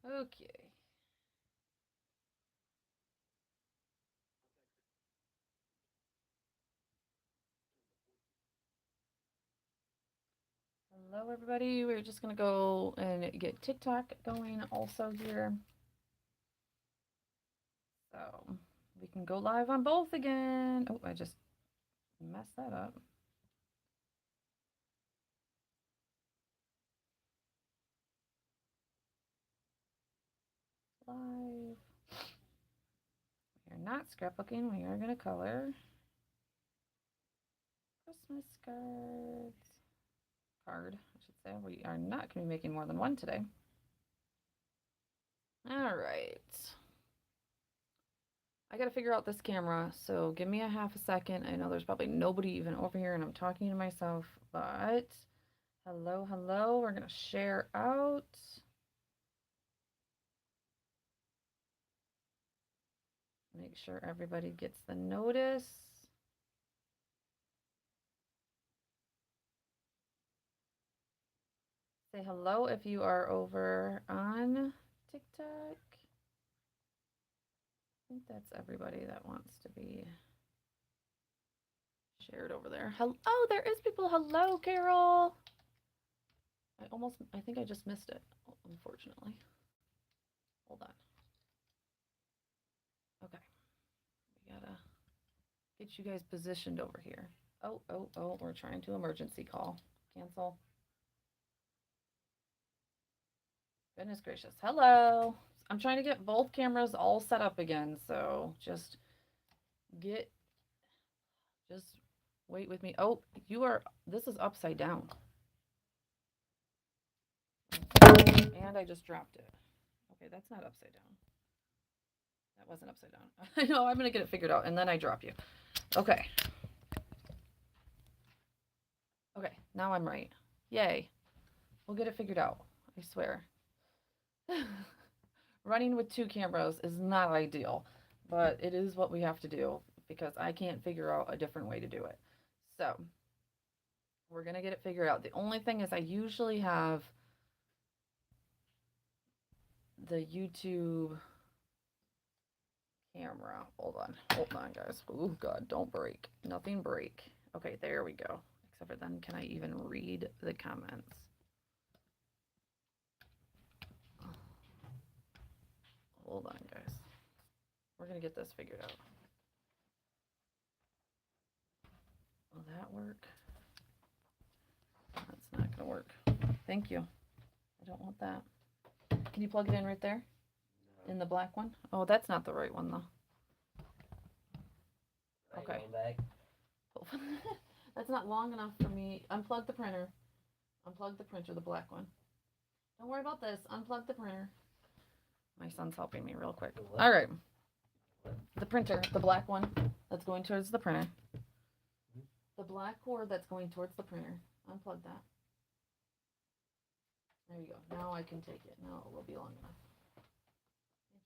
Okay. Hello, everybody. We're just going to go and get TikTok going also here. So we can go live on both again. Oh, I just messed that up. Live. We are not scrapbooking. We are going to color Christmas cards. Card, I should say. We are not going to be making more than one today. All right. I got to figure out this camera, so give me a half a second. I know there's probably nobody even over here, and I'm talking to myself, but hello, hello. We're going to share out. Make sure everybody gets the notice. Say hello if you are over on TikTok. I think that's everybody that wants to be shared over there. Oh, there is people. Hello, Carol. I think I just missed it, unfortunately. Hold on. Okay. We gotta get you guys positioned over here. Oh, we're trying to emergency call. Cancel. Goodness gracious. Hello. I'm trying to get both cameras all set up again, so just wait with me. Oh, this is upside down. And I just dropped it. Okay, that's not upside down. That wasn't upside down. I know, I'm going to get it figured out, and then I drop you. Okay. Okay, now I'm right. Yay. We'll get it figured out. I swear. Running with two cameras is not ideal, but it is what we have to do because I can't figure out a different way to do it. So, we're going to get it figured out. The only thing is I usually have the YouTube camera. Hold on, guys. Oh, God, don't break. Nothing break. Okay, there we go. Except for then, can I even read the comments? Hold on, guys. We're going to get this figured out. Will that work? That's not going to work. Thank you. I don't want that. Can you plug it in right there? No. In the black one? Oh, that's not the right one, though. Okay. That's not long enough for me. Unplug the printer. Unplug the printer, the black one. Don't worry about this. Unplug the printer. My son's helping me real quick. All right. The printer, the black one that's going towards the printer. The black cord that's going towards the printer. Unplug that. There you go. Now I can take it. Now it will be long enough. Thank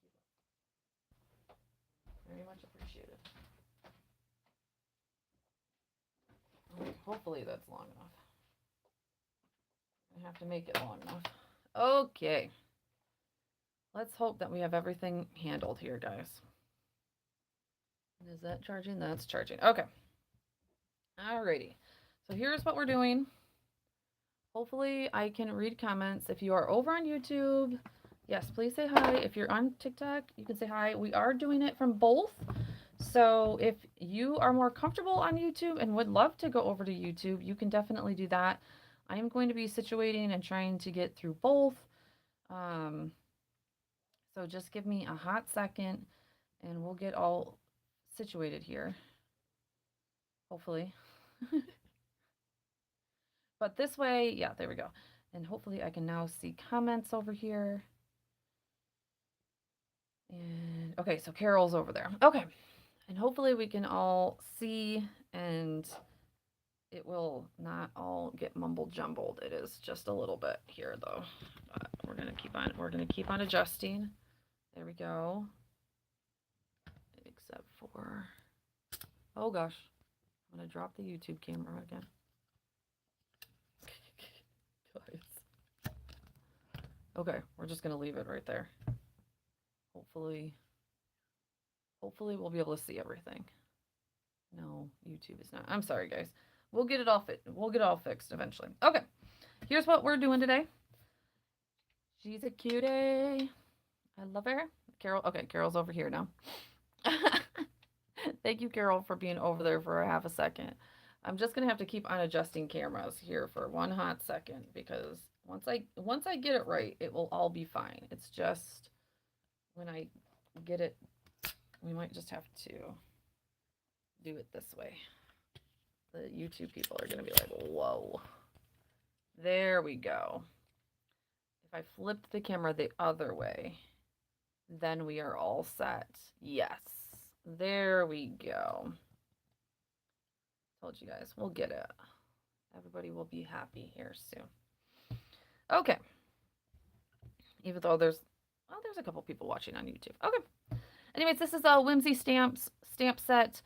you. Very much appreciated. Okay, hopefully that's long enough. I have to make it long enough. Okay. Let's hope that we have everything handled here, guys. Is that charging? That's charging. Okay. Alrighty. So here's what we're doing. Hopefully I can read comments. If you are over on YouTube, yes, please say hi. If you're on TikTok, you can say hi. We are doing it from both. So if you are more comfortable on YouTube and would love to go over to YouTube, you can definitely do that. I am going to be situating and trying to get through both. So just give me a hot second and we'll get all situated here. Hopefully. But this way, yeah, there we go. And hopefully I can now see comments over here. And okay, so Carol's over there. Okay. And hopefully we can all see and it will not all get mumbled jumbled. It is just a little bit here though. But we're gonna keep on adjusting. There we go. Except for, oh gosh, I'm gonna drop the YouTube camera again. Guys. Okay, we're just gonna leave it right there. Hopefully, hopefully we'll be able to see everything. No, YouTube is not. I'm sorry, guys. We'll get it all fit. We'll get it all fixed eventually. Okay, here's what we're doing today. She's a cutie. I love her. Carol. Okay, Carol's over here now. Thank you, Carol, for being over there for a half a second. I'm just gonna have to keep on adjusting cameras here for one hot second because once I get it right, it will all be fine. It's just when I get it, we might just have to do it this way. The YouTube people are gonna be like, whoa. There we go. If I flipped the camera the other way, then we are all set. Yes. There we go. Told you guys, we'll get it. Everybody will be happy here soon. Okay. Even though there's a couple people watching on YouTube. Okay. Anyways, this is a Whimsy stamp set.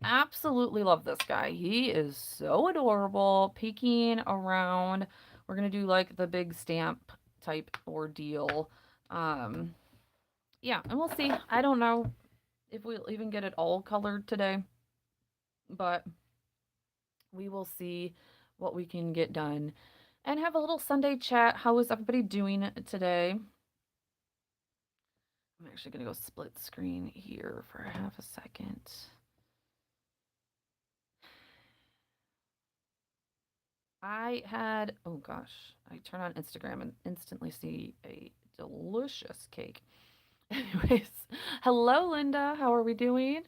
Absolutely love this guy. He is so adorable. Peeking around. We're gonna do like the big stamp type ordeal. Yeah, and we'll see. I don't know if we'll even get it all colored today, but we will see what we can get done and have a little Sunday chat. How is everybody doing today? I'm actually going to go split screen here for half a second. Oh gosh, I turn on Instagram and instantly see a delicious cake. Anyways, hello Linda, how are we doing?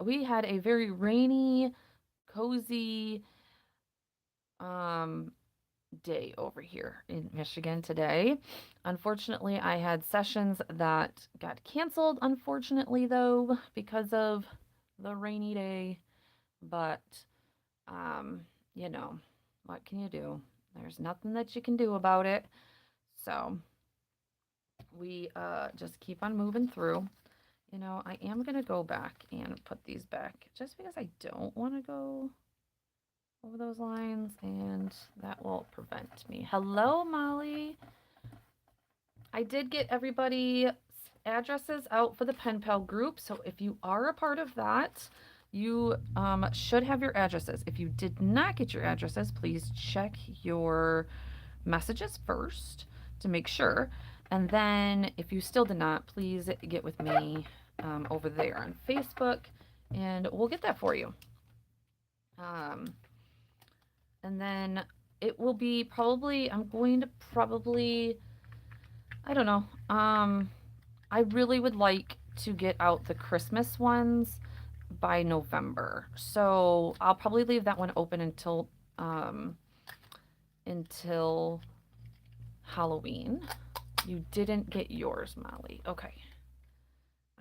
We had a very rainy, cozy day over here in Michigan today. Unfortunately, I had sessions that got canceled, unfortunately, though, because of the rainy day. But, you know, what can you do? There's nothing that you can do about it. So we just keep on moving through. You know, I am going to go back and put these back just because I don't want to go over those lines, and that will prevent me. Hello, Molly. I did get everybody's addresses out for the Pen Pal group, so if you are a part of that, you should have your addresses. If you did not get your addresses, please check your messages first to make sure. And then if you still did not, please get with me over there on Facebook, and we'll get that for you. And then it will be probably, I'm going to probably, I don't know. I really would like to get out the Christmas ones by November. So I'll probably leave that one open until Halloween. You didn't get yours, Molly. Okay.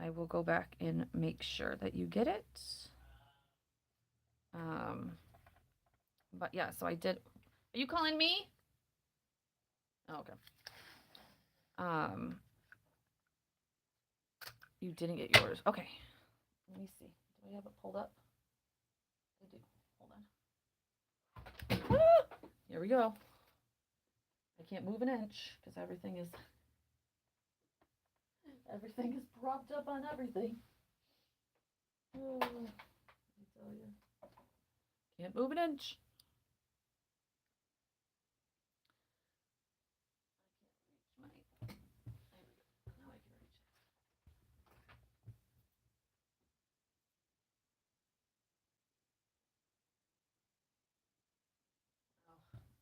I will go back and make sure that you get it. But yeah, so I did. Are you calling me? Oh, okay. You didn't get yours. Okay. Let me see. Do I have it pulled up? I do. Hold on. Ah! Here we go. I can't move an inch because everything is propped up on everything. Oh, let me tell you. Can't move an inch.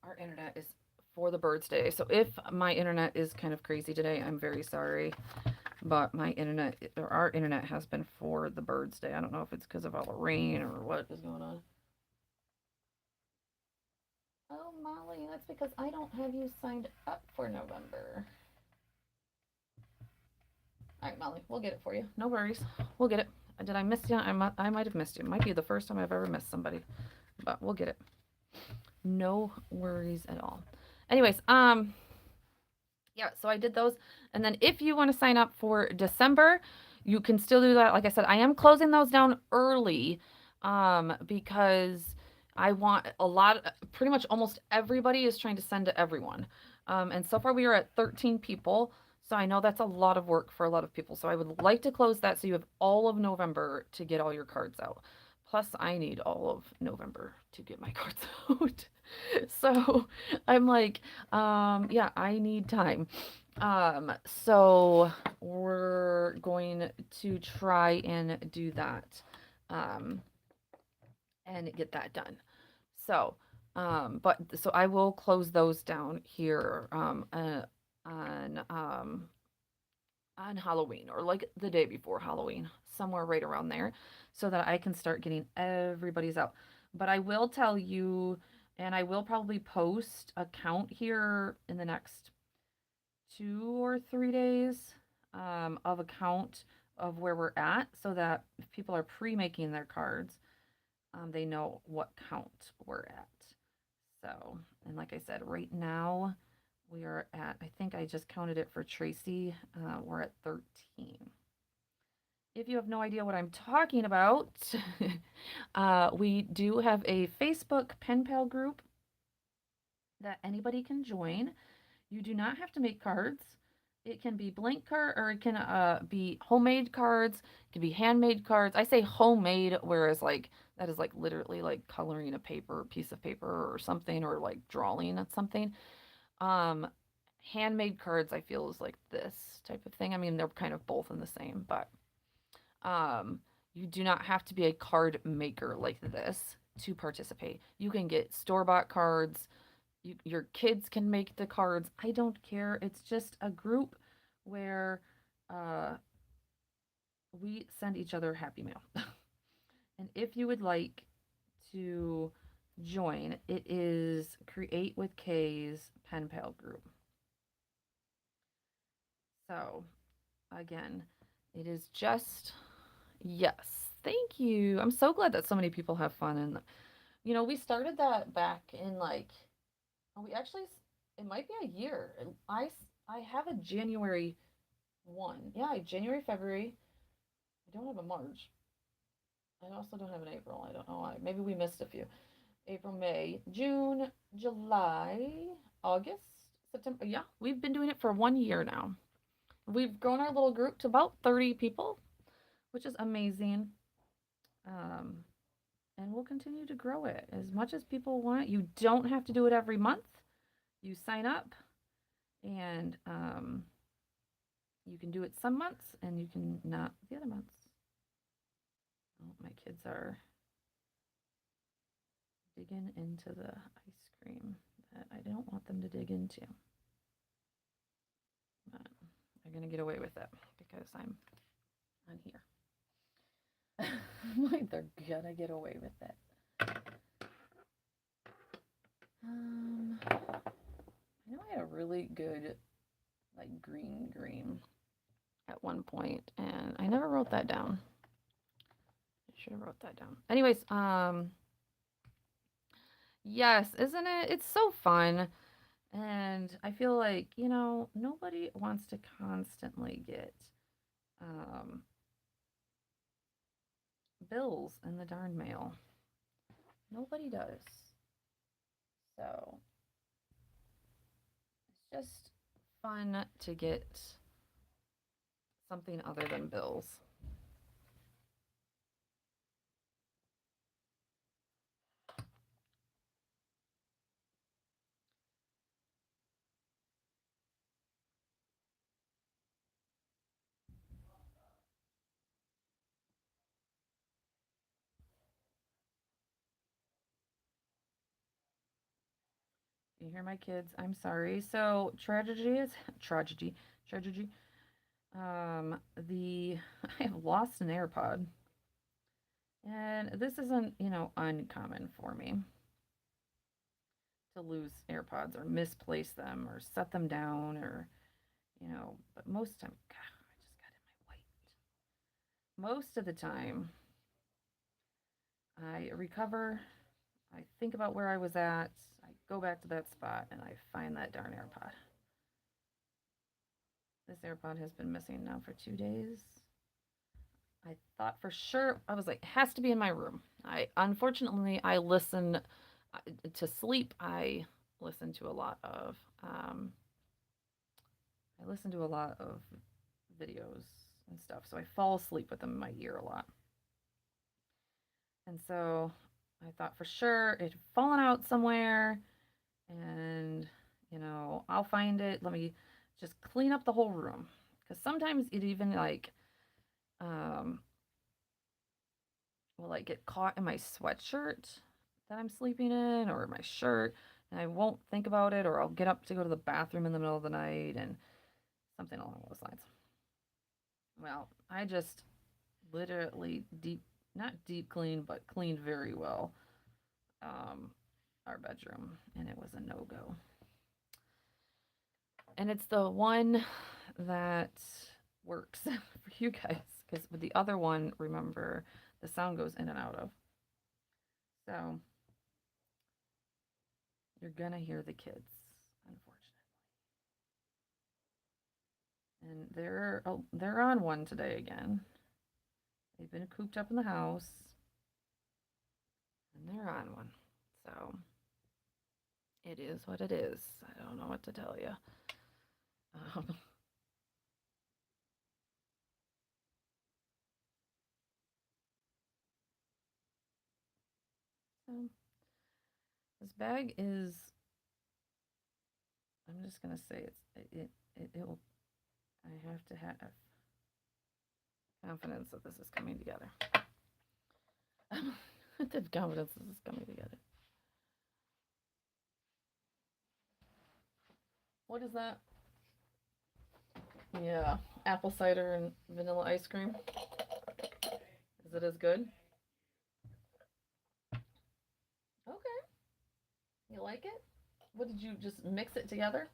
Our internet is for the birds day. So if my internet is kind of crazy today, I'm very sorry. But my internet, or our internet has been for the birds day. I don't know if it's because of all the rain or what is going on. Oh, Molly, that's because I don't have you signed up for November. All right, Molly, we'll get it for you. No worries. We'll get it. Did I miss you? I might have missed you. It might be the first time I've ever missed somebody. But we'll get it. No worries at all. Anyways, yeah, so I did those. And then if you want to sign up for December, you can still do that. Like I said, I am closing those down early because I want a lot, pretty much almost everybody is trying to send to everyone. And so far we are at 13 people. So I know that's a lot of work for a lot of people. So I would like to close that so you have all of November to get all your cards out. Plus, I need all of November to get my cards out. So I'm like, yeah, I need time. So we're going to try and do that. Um, and get that done. So, but so I will close those down here on on Halloween or like the day before Halloween, somewhere right around there, so that I can start getting everybody's out. But I will tell you, and I will probably post a count here in the next 2 or 3 days of a count of where we're at, so that if people are pre-making their cards, they know what count we're at. So, and like I said, right now we are at, I think I just counted it for Tracy, we're at 13. If you have no idea what I'm talking about, we do have a Facebook pen pal group that anybody can join. You do not have to make cards. It can be blank card or it can be homemade cards. It can be handmade cards. I say homemade, whereas like that is like literally like coloring a piece of paper or something, or like drawing at something. Um, Handmade cards I feel is like this type of thing. I mean, they're kind of both in the same, but um, you do not have to be a card maker like this to participate. You can get store-bought cards. Your kids can make the cards. I don't care. It's just a group where uh, we send each other happy mail. And if you would like to join, it is Create with K's pen pal group. So again, it is just, yes, thank you. I'm so glad that so many people have fun. And we started that back in like, oh, we actually, it might be a year. I have a January 1. Yeah, January, February. I don't have a March. I also don't have an April. I don't know why. Maybe we missed a few. April, May, June, July, August, September. Yeah, we've been doing it for 1 year now. We've grown our little group to about 30 people, which is amazing. Um, and we'll continue to grow it as much as people want. You don't have to do it every month. You sign up and you can do it some months and you can not the other months. Oh, my kids are digging into the ice cream that I don't want them to dig into. But they're going to get away with it because I'm on here. Like they're going to get away with it. I know I had a really good like green at one point and I never wrote that down. I should have wrote that down. Anyways, yes, isn't it? It's so fun. And I feel like, nobody wants to constantly get um, bills in the darn mail. Nobody does. So it's just fun to get something other than bills. You hear my kids? I'm sorry. So tragedy is tragedy. The I have lost an AirPod, and this isn't uncommon for me to lose AirPods or misplace them or set them down or but most of the time, God, I just got in my white. Most of the time, I recover. I think about where I was at. I go back to that spot and I find that darn AirPod. This AirPod has been missing now for 2 days. I thought for sure, I was like, it has to be in my room. Unfortunately, I listen to sleep. Listen to a lot of, um, I listen to a lot of videos and stuff. So I fall asleep with them in my ear a lot. And so I thought for sure it had fallen out somewhere and, I'll find it. Let me just clean up the whole room. Because sometimes it even um, will like get caught in my sweatshirt that I'm sleeping in or my shirt. And I won't think about it, or I'll get up to go to the bathroom in the middle of the night and something along those lines. Well, I just literally not deep clean, but cleaned very well um, our bedroom, and it was a no go. And it's the one that works for you guys, because with the other one, remember, the sound goes in and out of. So you're gonna hear the kids, unfortunately. And they're on one today again. They've been cooped up in the house, and they're on one. So it is what it is. I don't know what to tell you. Um, so this bag is. I'm just gonna say it will. I have to have confidence that this is coming together. I have confidence this is coming together. What is that? Yeah, apple cider and vanilla ice cream. Is it as good? Okay. You like it? What did you just mix it together?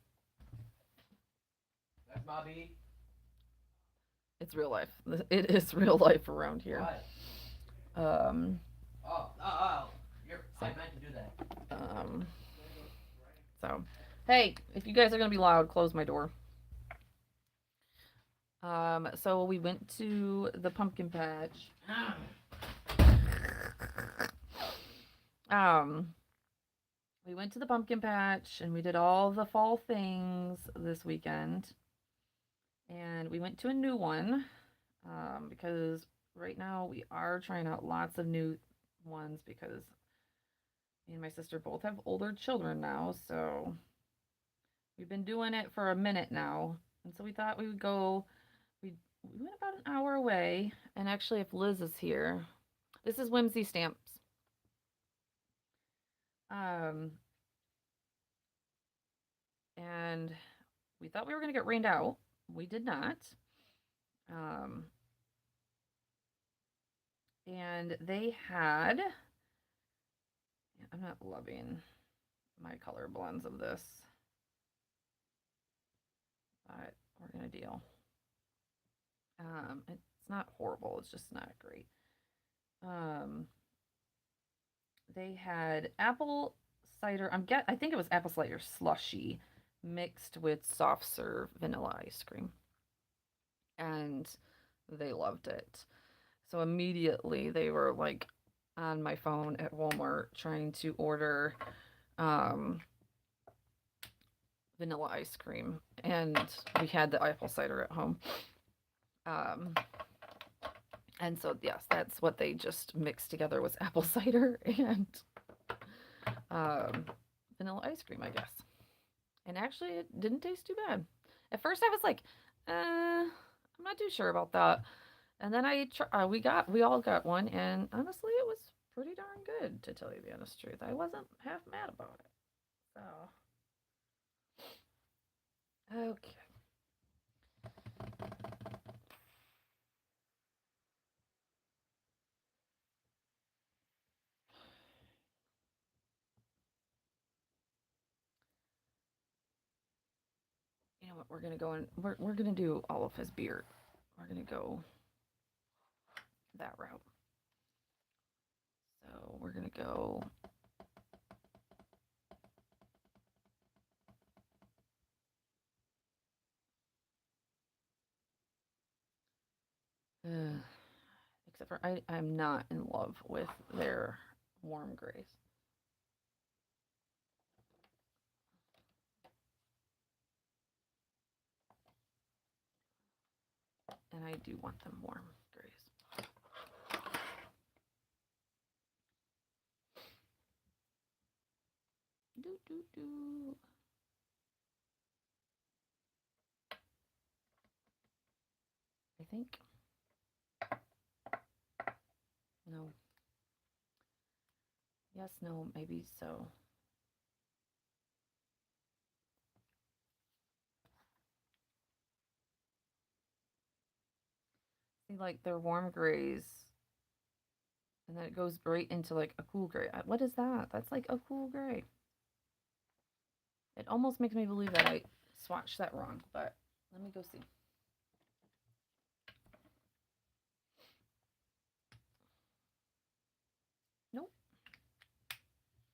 That's Bobby. It's real life. It is real life around here. What? Um. Oh. So, I meant to do that. um. So, hey, if you guys are gonna be loud, close my door. So we went to the pumpkin patch. Um, we went to the pumpkin patch and we did all the fall things this weekend. And we went to a new one because right now we are trying out lots of new ones because me and my sister both have older children now. So we've been doing it for a minute now. And so we thought we would go. We went about an hour away. And actually, if Liz is here, this is Whimsy Stamps. Um, and we thought we were going to get rained out. We did not. Um, and they had. I'm not loving my color blends of this, but we're going to deal. It's not horrible. It's just not great. Um, they had apple cider. I think it was apple cider slushy mixed with soft serve vanilla ice cream, and they loved it. So immediately they were like on my phone at Walmart trying to order um, vanilla ice cream, and we had the apple cider at home. Um, and so yes, that's what they just mixed together was apple cider and um, vanilla ice cream, I guess. And actually, it didn't taste too bad. At first, I was like, I'm not too sure about that. And then we all got one, and honestly, it was pretty darn good, to tell you the honest truth. I wasn't half mad about it. So, okay. You know what? We're gonna go and we're gonna do all of his beard. We're gonna go that route. So we're gonna go. except for I'm not in love with their warm grays. And I do want them warm grays. Do, do, do. I think. No. Yes, no, maybe so. See, like they're warm grays. And then it goes right into like a cool gray. What is that? That's like a cool gray. It almost makes me believe that I swatched that wrong, but let me go see. Nope.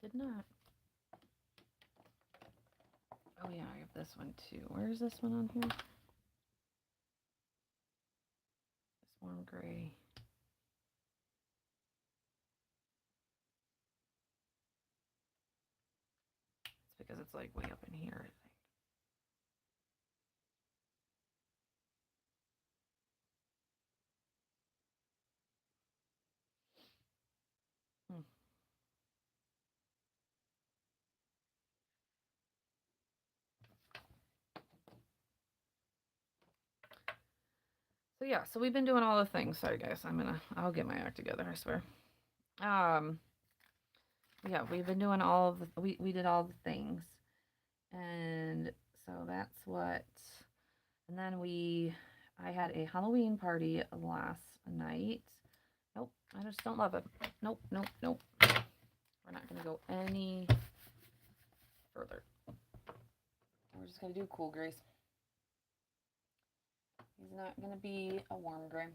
Did not. Oh yeah, I have this one too. Where is this one on here? This warm gray. It's because it's like way up in here, I think. So yeah, so we've been doing all the things. Sorry guys, I'll get my act together, I swear. Yeah, we've been doing all the we did all the things. And so that's what, and then I had a Halloween party last night. Nope, I just don't love it. Nope, nope, nope. We're not gonna go any further. We're just gonna do cool grays. He's not gonna be a warm gray.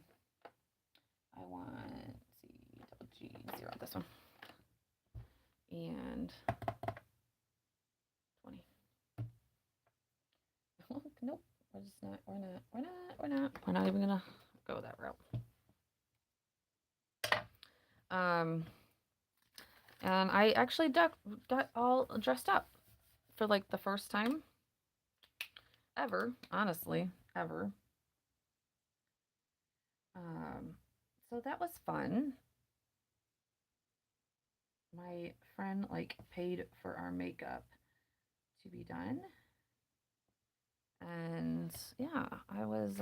I want, let's see, double G, 0 on this one. And 20. Nope, we're just not, we're not even gonna go that route. And I actually got all dressed up for like the first time ever, honestly, ever. So that was fun. My friend like paid for our makeup to be done. And yeah, I was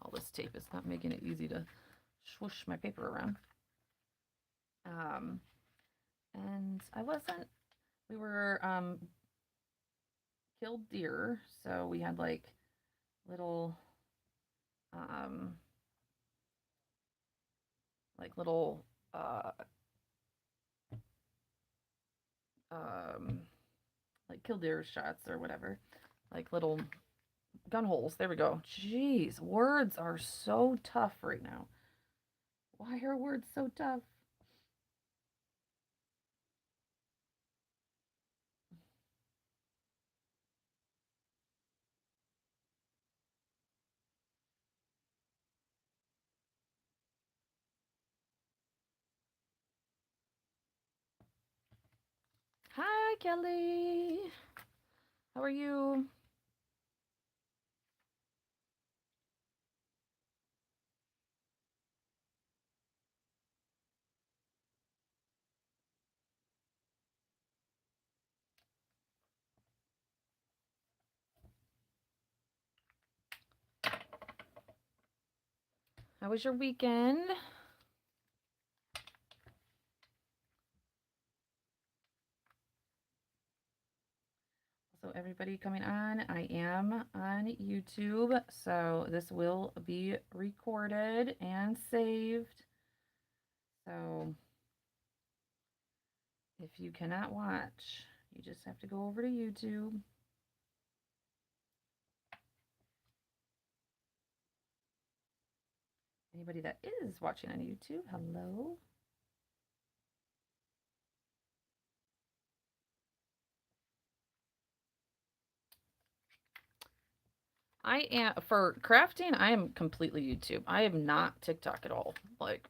all this tape is not making it easy to swoosh my paper around. And we were killed deer, so we had like little like killdeer shots or whatever, like little gun holes. There we go. Jeez, words are so tough right now. Why are words so tough? Hi, Kelly. How are you? How was your weekend? So everybody coming on, I am on YouTube, so this will be recorded and saved. So if you cannot watch, you just have to go over to YouTube. Anybody that is watching on YouTube, hello. I am for crafting, I am completely YouTube. I am not TikTok at all. Like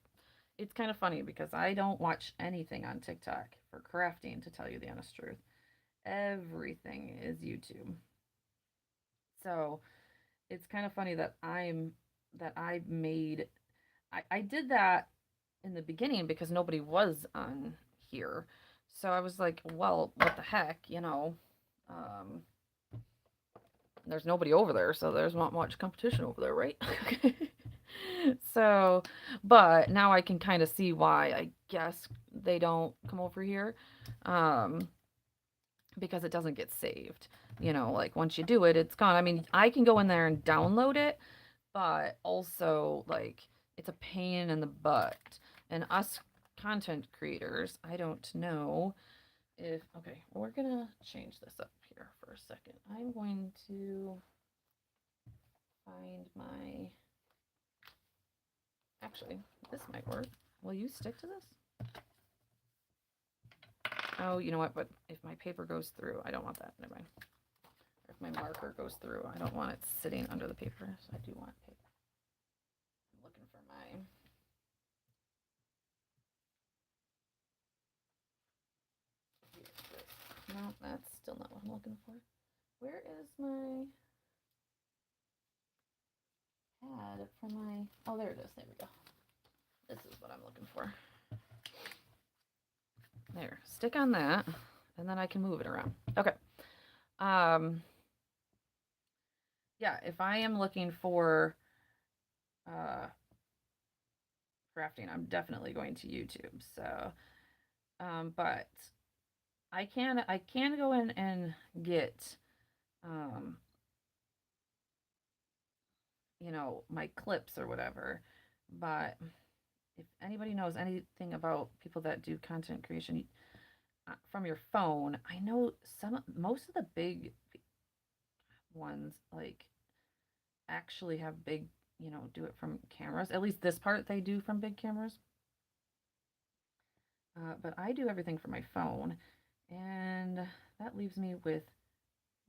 it's kind of funny because I don't watch anything on TikTok for crafting, to tell you the honest truth. Everything is YouTube. So it's kind of funny that I made I did that in the beginning because nobody was on here. So I was like, well, what the heck, you know? Um, there's nobody over there, so there's not much competition over there, right? So, but now I can kind of see why I guess they don't come over here. Um, because it doesn't get saved. You know, like once you do it, it's gone. I mean, I can go in there and download it, but also like it's a pain in the butt. And us content creators, I don't know if okay, we're gonna change this up here for a second. I'm going to find my actually this might work. Will you stick to this? Oh, you know what? But if my paper goes through, I don't want that. Never mind. If my marker goes through, I don't want it sitting under the paper. So I do want paper. I'm looking for my. No, that's still not what I'm looking for. Where is my pad for my? Oh, there it is. There we go. This is what I'm looking for. There. Stick on that, and then I can move it around. Okay. Um. Yeah. If I am looking for uh crafting, I'm definitely going to YouTube. So, but I can go in and get um my clips or whatever. But if anybody knows anything about people that do content creation from your phone, I know most of the big ones like actually have big, do it from cameras. At least this part they do from big cameras. But I do everything from my phone, and that leaves me with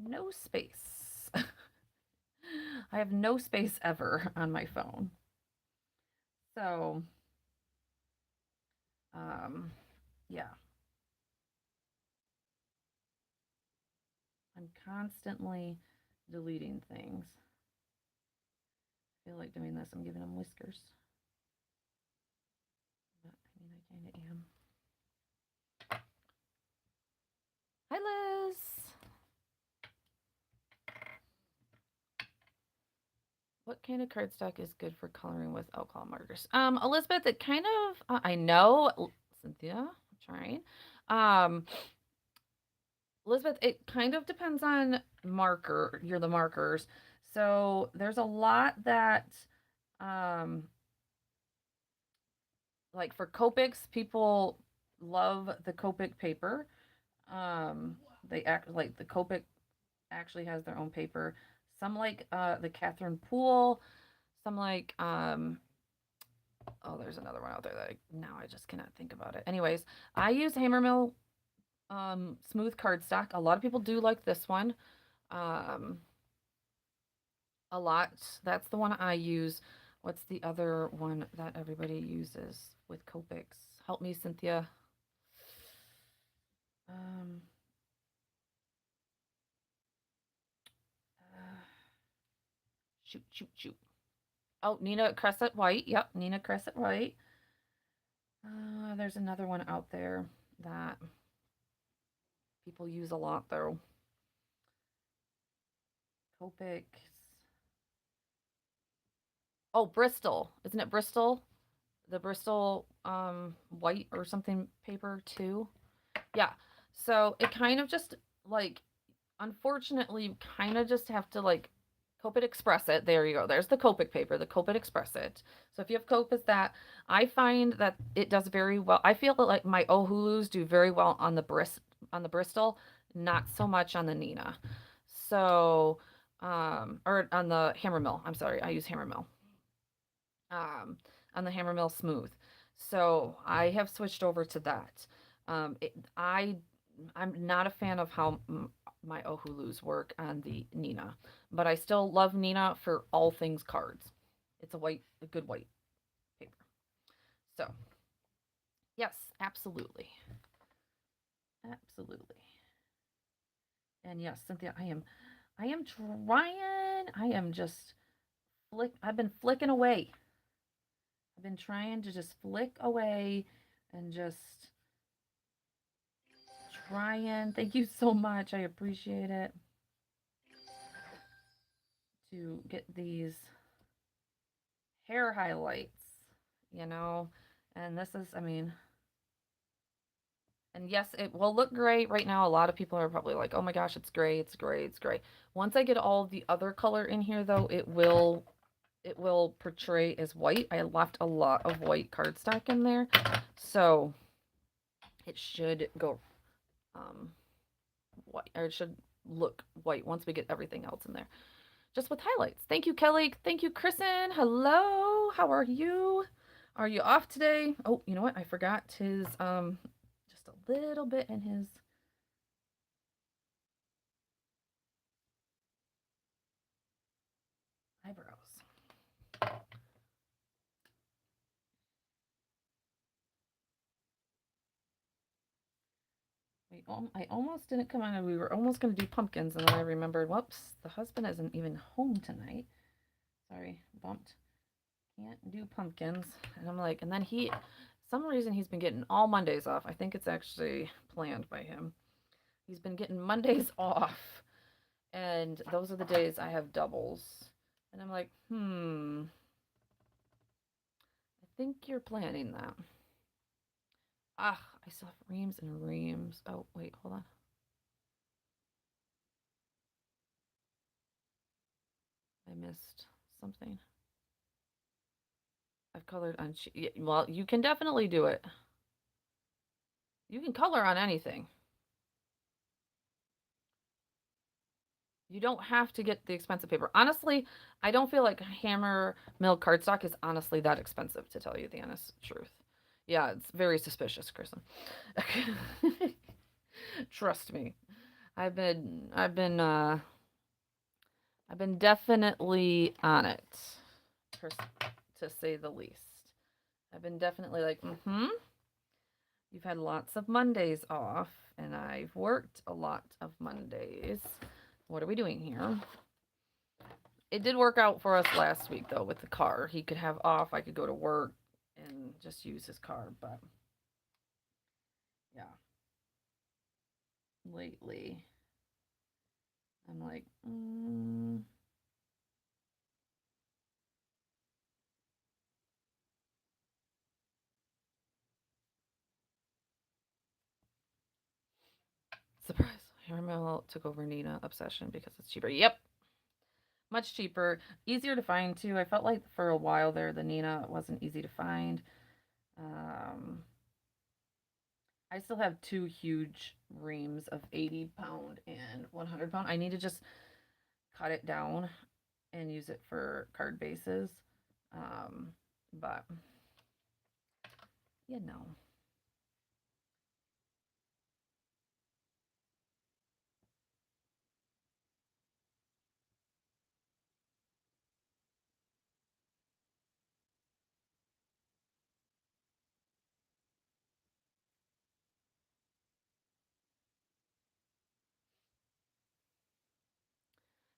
no space. I have no space ever on my phone. So, yeah, I'm constantly deleting things. I feel like doing this. I'm giving them whiskers. But, I mean, I kind of am. Hi, Liz. What kind of cardstock is good for coloring with alcohol markers? Elizabeth, it kind of, I know, Cynthia, I'm trying. Um, Elizabeth, it kind of depends on the markers. So there's a lot that, um, like for Copics, people love the Copic paper. They act like the Copic actually has their own paper. Some like the Catherine Poole. Some like oh, there's another one out there that now I just cannot think about it. Anyways, I use Hammermill smooth cardstock. A lot of people do like this one. Um, a lot. That's the one I use. What's the other one that everybody uses with Copics? Help me, Cynthia. Um, shoot, shoot, shoot. Oh, Nina Crescent White. Yep, Nina Crescent White. There's another one out there that people use a lot, though. Copics. Oh, Bristol. Isn't it Bristol? The Bristol white or something paper too. Yeah. So it kind of just like unfortunately you kind of just have to like Copic Express it. There you go. There's the Copic paper, the Copic Express it. So if you have Copic that I find that it does very well. I feel that like my Ohuhus do very well on the Bristol, not so much on the Nina. So or on the Hammermill. I'm sorry. I use Hammermill um, on the Hammermill Smooth. So I have switched over to that. Um, it, I I'm not a fan of how my Ohuhus work on the Nina. But I still love Nina for all things cards. It's a good white paper. So, yes, absolutely. Absolutely. And yes, Cynthia, I am trying. I am just I've been flicking away. I've been trying to just flick away and just trying. Thank you so much. I appreciate it. To get these hair highlights, you know. And this is, I mean, and yes, it will look gray right now. A lot of people are probably like, "Oh my gosh, it's gray, it's gray, it's gray." Once I get all the other color in here though, it will portray as white. I left a lot of white cardstock in there. So, it should go white, or it should look white once we get everything else in there. Just with highlights. Thank you, Kelly. Thank you, Kristen. Hello. How are you? Are you off today? Oh, you know what? I forgot his just a little bit in his eyebrows. I almost didn't come on. We were almost going to do pumpkins, and then I remembered, whoops, the husband isn't even home tonight. Sorry, bumped. Can't do pumpkins. And I'm like, and then some reason he's been getting all Mondays off. I think it's actually planned by him. He's been getting Mondays off. And those are the days I have doubles. And I'm like, I think you're planning that. Ah, I still have reams and reams. Oh, wait, hold on. I missed something. I've colored on, well, you can definitely do it. You can color on anything. You don't have to get the expensive paper. Honestly, I don't feel like Hammer Mill cardstock is honestly that expensive, to tell you the honest truth. Yeah, it's very suspicious, Kristen. Trust me. I've been I've been uh I've been definitely on it, to say the least. I've been definitely like, you've had lots of Mondays off, and I've worked a lot of Mondays. What are we doing here? It did work out for us last week, though, with the car. He could have off, I could go to work and just use his car, but yeah. Lately, I'm like, surprise. Hammermill took over Nina Obsession because it's cheaper. Yep. Much cheaper. Easier to find, too. I felt like for a while there, the Nina wasn't easy to find. Um, I still have two huge reams of 80-pound and 100-pound. I need to just cut it down and use it for card bases. But, you know.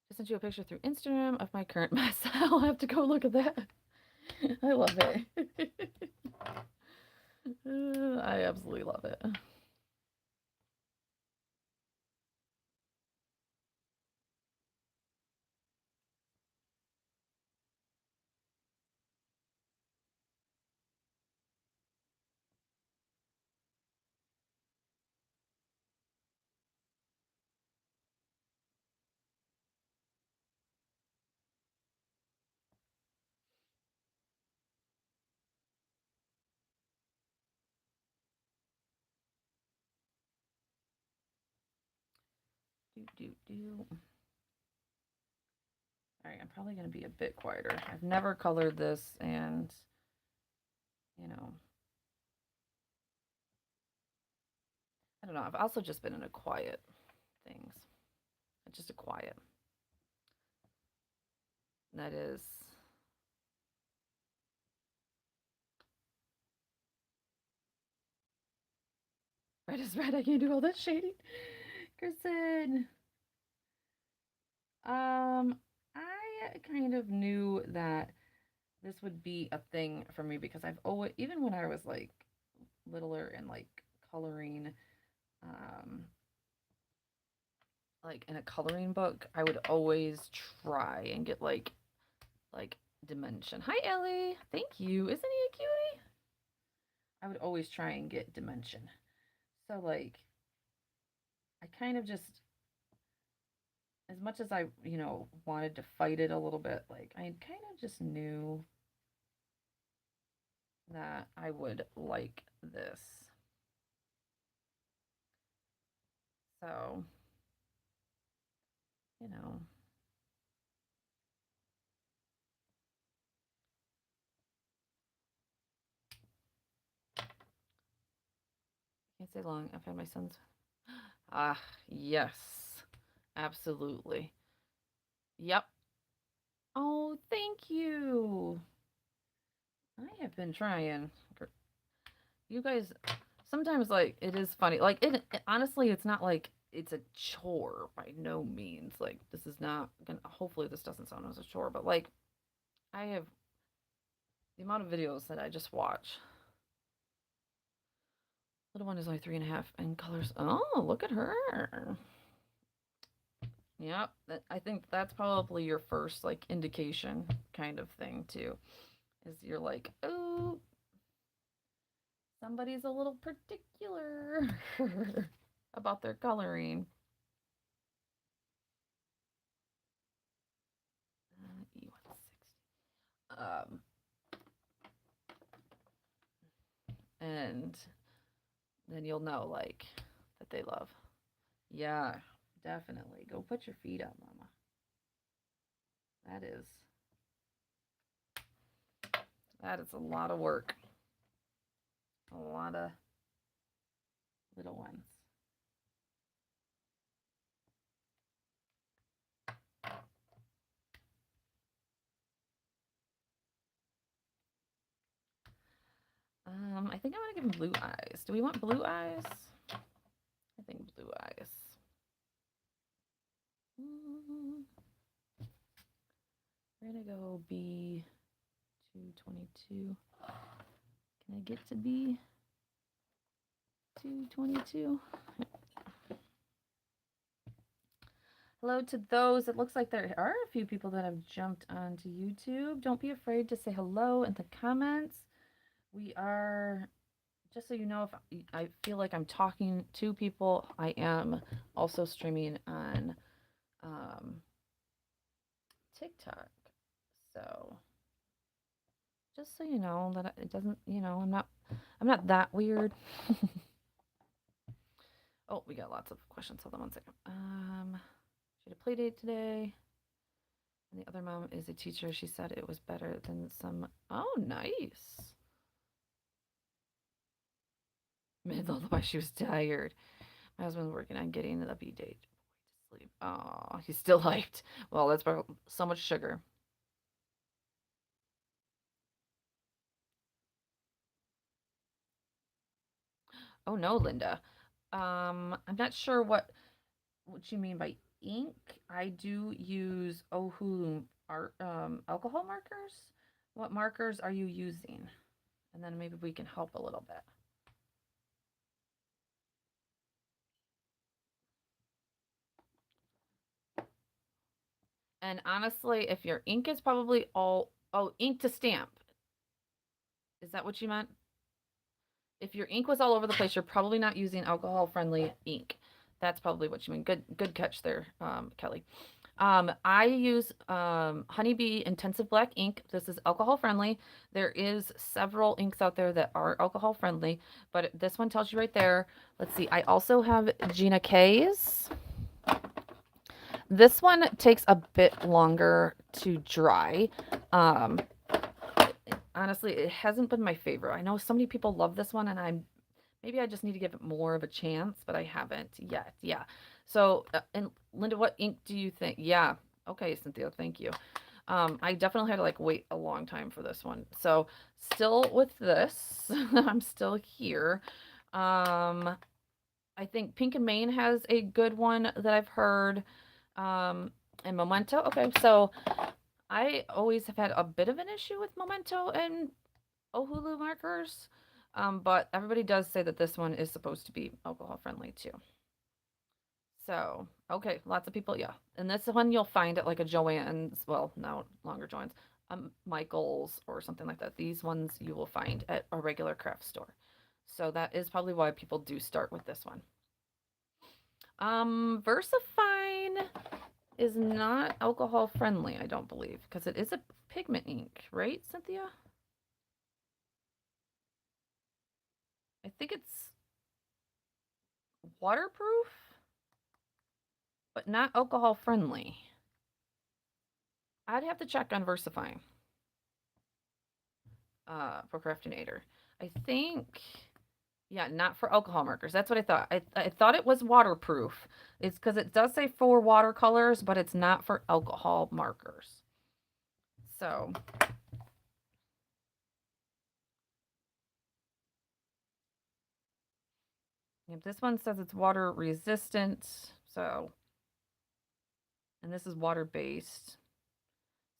Just sent you a picture through Instagram of my current mess. I'll have to go look at that. I love it. I absolutely love it. Do. All right, I'm probably going to be a bit quieter. I've never colored this, and, you know, I don't know. I've also just been in a quiet things. just a quiet. That is. Red is red. I can't do all that shading. Kristen. I kind of knew that this would be a thing for me because I've always, even when I was like littler and like coloring, um, like in a coloring book, I would always try and get like dimension. Hi Ellie, thank you. Isn't he a cutie? I would always try and get dimension. So like, I kind of just, as much as I, wanted to fight it a little bit, like I kind of just knew that I would like this. So, you know, can't say long. I've had my sons. Ah, yes, absolutely. Yep. Oh, thank you. I have been trying. You guys, sometimes like it is funny. Like honestly, it's not like it's a chore by no means. Like this is not gonna. Hopefully, this doesn't sound as a chore, but like I have the amount of videos that I just watch. Little one is only 3.5 and colors. Oh, look at her. Yep. I think that's probably your first like indication kind of thing too. Is you're like, oh, somebody's a little particular about their coloring. E160. And then you'll know like that they love. Yeah, definitely. Go put your feet up, mama. That is a lot of work. A lot of little ones. I think I want to give him blue eyes. Do we want blue eyes? I think blue eyes. We're gonna go B222. Can I get to B222? Hello to those. It looks like there are a few people that have jumped onto YouTube. Don't be afraid to say hello in the comments. We are, just so you know, if I feel like I'm talking to people, I am also streaming on TikTok. So just so you know that it doesn't, I'm not that weird. Oh, we got lots of questions. Hold on one second. She had a play date today. And the other mom is a teacher. She said it was better than some. Oh, nice. Mid lullaby. She was tired. My husband's working on getting the B date to sleep. Oh, he's still hyped. Well, that's so much sugar. Oh no, Linda. I'm not sure what you mean by ink. I do use Ohuhus art alcohol markers. What markers are you using? And then maybe we can help a little bit. And honestly, if your ink is probably ink to stamp. Is that what you meant? If your ink was all over the place, you're probably not using alcohol-friendly ink. That's probably what you mean. Good catch there, Kelly. I use Honeybee Intensive Black ink. This is alcohol friendly. There is several inks out there that are alcohol friendly, but this one tells you right there. Let's see. I also have Gina K's. This one takes a bit longer to dry. Honestly, it hasn't been my favorite. I know so many people love this one, and maybe I just need to give it more of a chance, but I haven't yet. Yeah. So, and Linda, what ink do you think? Yeah. Okay, Cynthia, thank you. I definitely had to like wait a long time for this one. So, still with this, I'm still here. Um, I think Pink and Main has a good one that I've heard. Um, and Memento. Okay, so I always have had a bit of an issue with Memento and Ohulu markers. But everybody does say that this one is supposed to be alcohol friendly too. So, okay, lots of people, yeah. And this one you'll find at like a Joann's, well, no longer Joann's, Michael's or something like that. These ones you will find at a regular craft store. So that is probably why people do start with this one. Versafine is not alcohol friendly, I don't believe, because it is a pigment ink, right, Cynthia? I think it's waterproof, but not alcohol friendly. I'd have to check on Versafine Procrastinator. I think, yeah, not for alcohol markers. That's what I thought. I thought it was waterproof. It's because it does say for watercolors, but it's not for alcohol markers. So, yeah, this one says it's water resistant. So, and this is water based.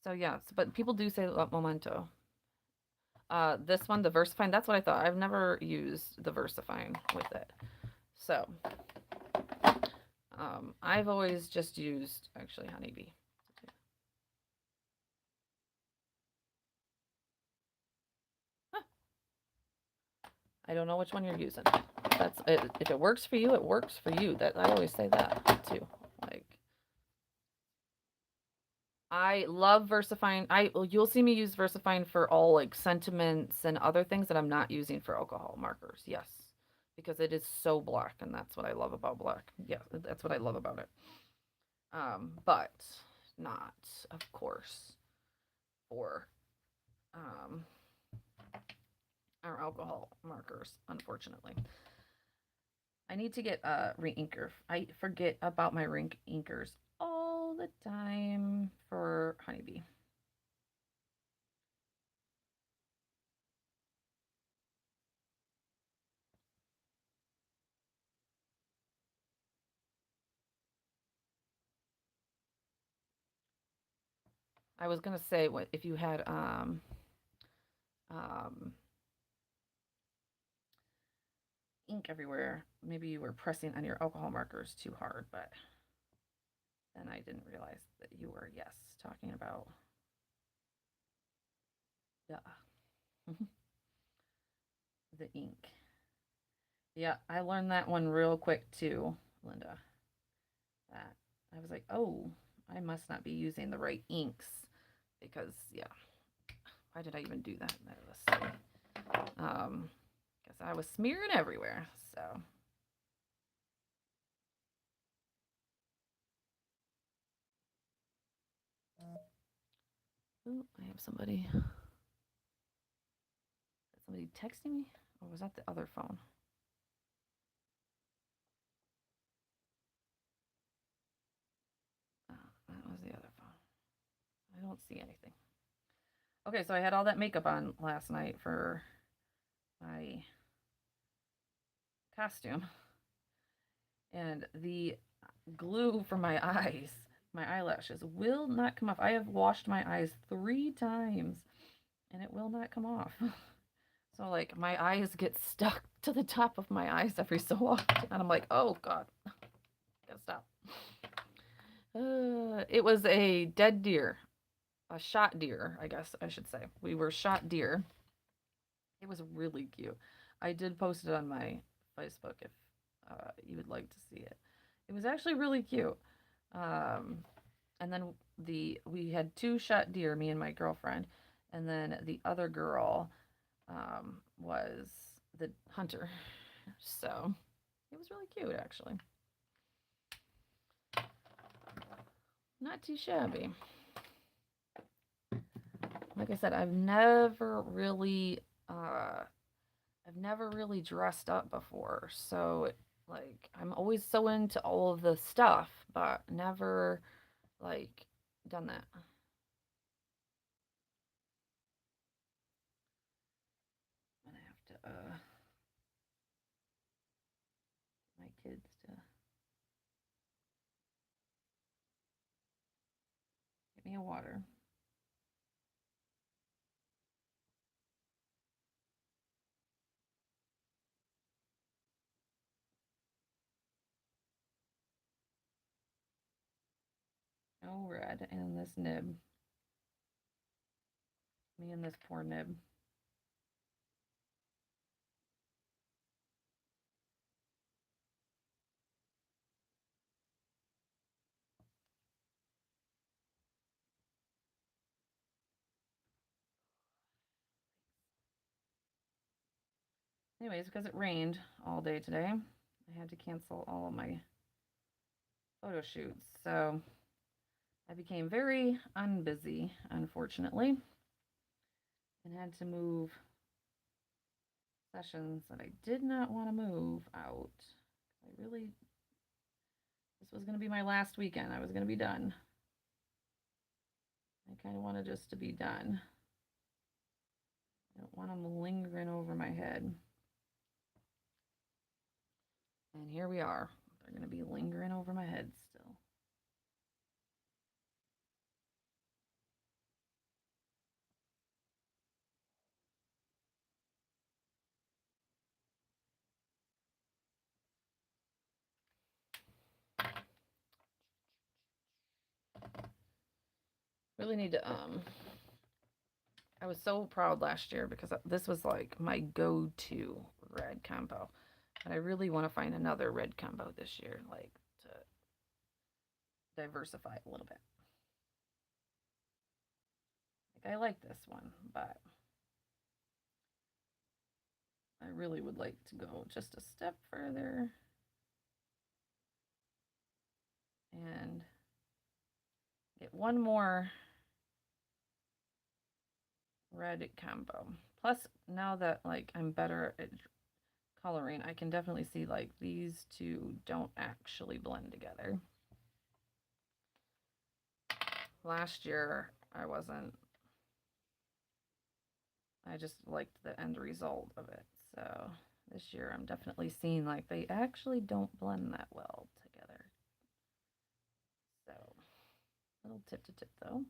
So, yes, but people do say Memento. This one, the Versafine, that's what I thought. I've never used the Versafine with it. So, I've always just used actually Honeybee. Huh, I don't know which one you're using. That's it. If it works for you, it works for you. That I always say that too. Like I love Versafine. You'll see me use Versafine for all like sentiments and other things that I'm not using for alcohol markers. Yes, because it is so black, and that's what I love about black. Yeah, that's what I love about it. But not, of course, for um our alcohol markers, unfortunately. I need to get a re-inker. I forget about my inkers all the time for Honeybee. I was gonna say what if you had um ink everywhere, maybe you were pressing on your alcohol markers too hard, but then I didn't realize that you were, yes, talking about the the ink. Yeah, I learned that one real quick too, Linda. That I was like, oh, I must not be using the right inks because yeah, why did I even do that? That was silly. Because I was smearing everywhere. So, ooh, I have somebody texting me, or was that the other phone? Oh, that was the other phone. I don't see anything. Okay, so I had all that makeup on last night for my costume, and the glue from my eyes, my eyelashes, will not come off. I have washed my eyes 3 times, and it will not come off. So like my eyes get stuck to the top of my eyes every so often, and I'm like, oh god, gotta stop. It was a dead deer, a shot deer, I guess I should say. We were shot deer. It was really cute. I did post it on my Facebook if you would like to see it. It was actually really cute. Um, and then we had 2 shot deer, me and my girlfriend, and then the other girl was the hunter. So it was really cute, actually. Not too shabby. Like I said, uh, I've never really dressed up before, so Like, I'm always so into all of the stuff, but never, like, done that. I'm gonna have to, my kids to get me a water. No red in this nib. Me and this poor nib. Anyways, because it rained all day today, I had to cancel all of my photo shoots. So I became very unbusy, unfortunately, and had to move sessions that I did not want to move out. I really, this was going to be my last weekend. I was going to be done. I kind of wanted just to be done. I don't want them lingering over my head. And here we are. They're going to be lingering over my head still. Really need to I was so proud last year because this was like my go-to red combo. But I really want to find another red combo this year, like to diversify a little bit. Like I like this one, but I really would like to go just a step further and get one more red combo. Plus, now that like I'm better at coloring, I can definitely see like these two don't actually blend together. Last year, I just liked the end result of it. So this year, I'm definitely seeing like they actually don't blend that well together. So, little tip to tip though.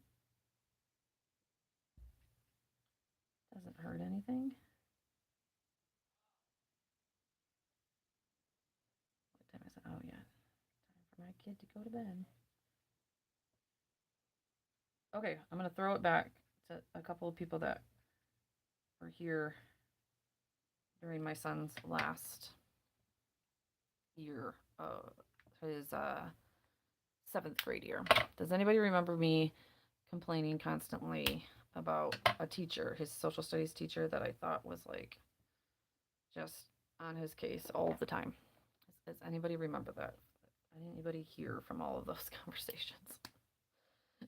Doesn't hurt anything. What time is it? Oh, yeah. Time for my kid to go to bed. Okay, I'm going to throw it back to a couple of people that were here during my son's last year, his seventh grade year. Does anybody remember me complaining constantly about a teacher, his social studies teacher, that I thought was like just on his case all the time? Does anybody remember that? Anybody hear from all of those conversations?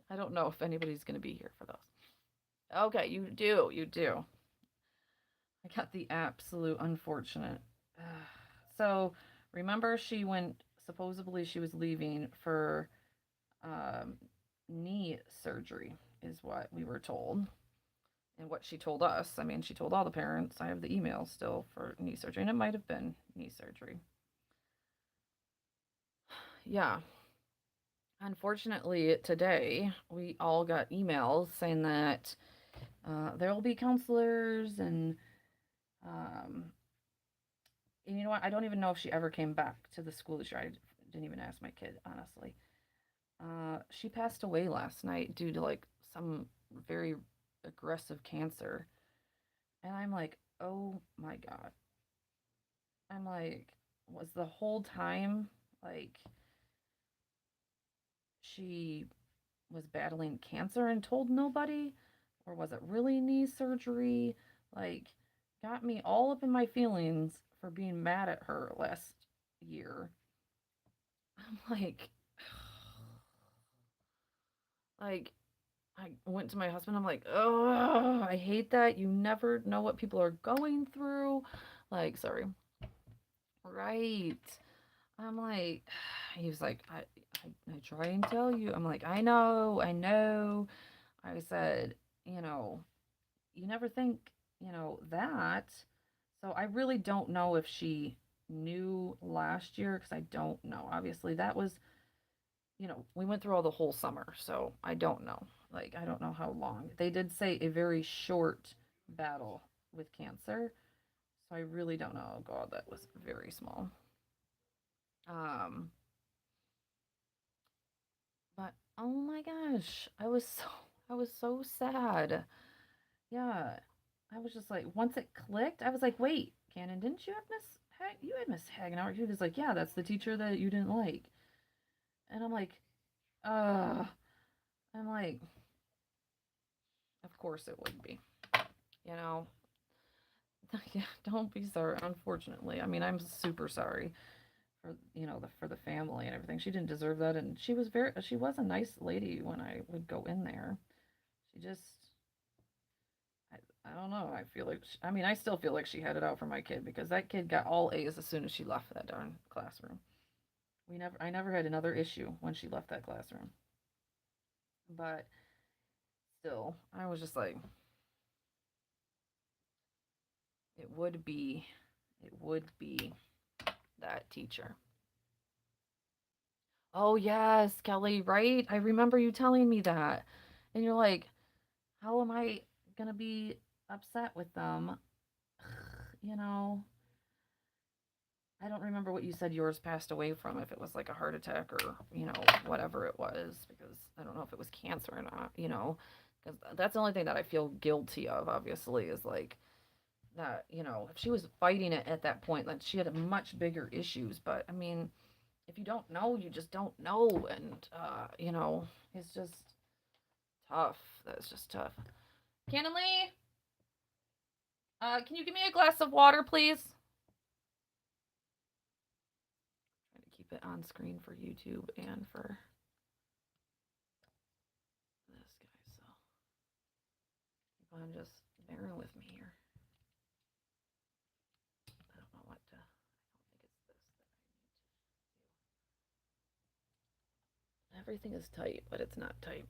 I don't know if anybody's going to be here for those. Okay, you do. You do. I got the absolute unfortunate. So, remember, supposedly, she was leaving for um, knee surgery, is what we were told. And what she told us. I mean, she told all the parents. I have the email still for knee surgery, and it might have been knee surgery. Yeah. Unfortunately, today we all got emails saying that there will be counselors um, and you know what? I don't even know if she ever came back to the school this year. I didn't even ask my kid, honestly. She passed away last night due to like some very aggressive cancer. And I'm like, oh my God. I'm like, was the whole time like she was battling cancer and told nobody? Or was it really knee surgery? Like, got me all up in my feelings for being mad at her last year. I'm like, I went to my husband. I'm like, oh, I hate that. You never know what people are going through. Like, sorry. Right. I'm like, he was like, I try and tell you. I'm like, I know, I know. I said, you know, you never think, that. So I really don't know if she knew last year because I don't know. Obviously, that was, we went through all the whole summer. So I don't know. Like, I don't know how long. They did say a very short battle with cancer. So I really don't know. Oh, God, that was very small. Um, but oh my gosh, I was so sad. Yeah. I was just like, once it clicked, I was like, wait, Cannon, didn't you have you had Miss Hagenauer? He was like, yeah, that's the teacher that you didn't like. And I'm like, uh, I'm like, of course it would be, you know. Yeah, don't be sorry. Unfortunately, I mean, I'm super sorry for for the family and everything. She didn't deserve that, and she was a nice lady when I would go in there. She just I don't know. I feel like I mean, I still feel like she had it out for my kid because that kid got all A's as soon as she left that darn classroom. I never had another issue when she left that classroom. But still, I was just like, it would be, it would be that teacher. Oh yes, Kelly, right? I remember you telling me that. And you're like, how am I gonna be upset with them? You know, I don't remember what you said yours passed away from, if it was like a heart attack or, whatever it was, because I don't know if it was cancer or not, because that's the only thing that I feel guilty of, obviously, is like that, if she was fighting it at that point, then she had much bigger issues. But I mean, if you don't know, you just don't know. And, it's just tough. That's just tough. Cannon Lee, can you give me a glass of water, please? Trying to keep it on screen for YouTube and for this guy. So keep on just bearing with me here. I don't know what to. I don't think it's this that I need to do. Everything is tight, but it's not tight.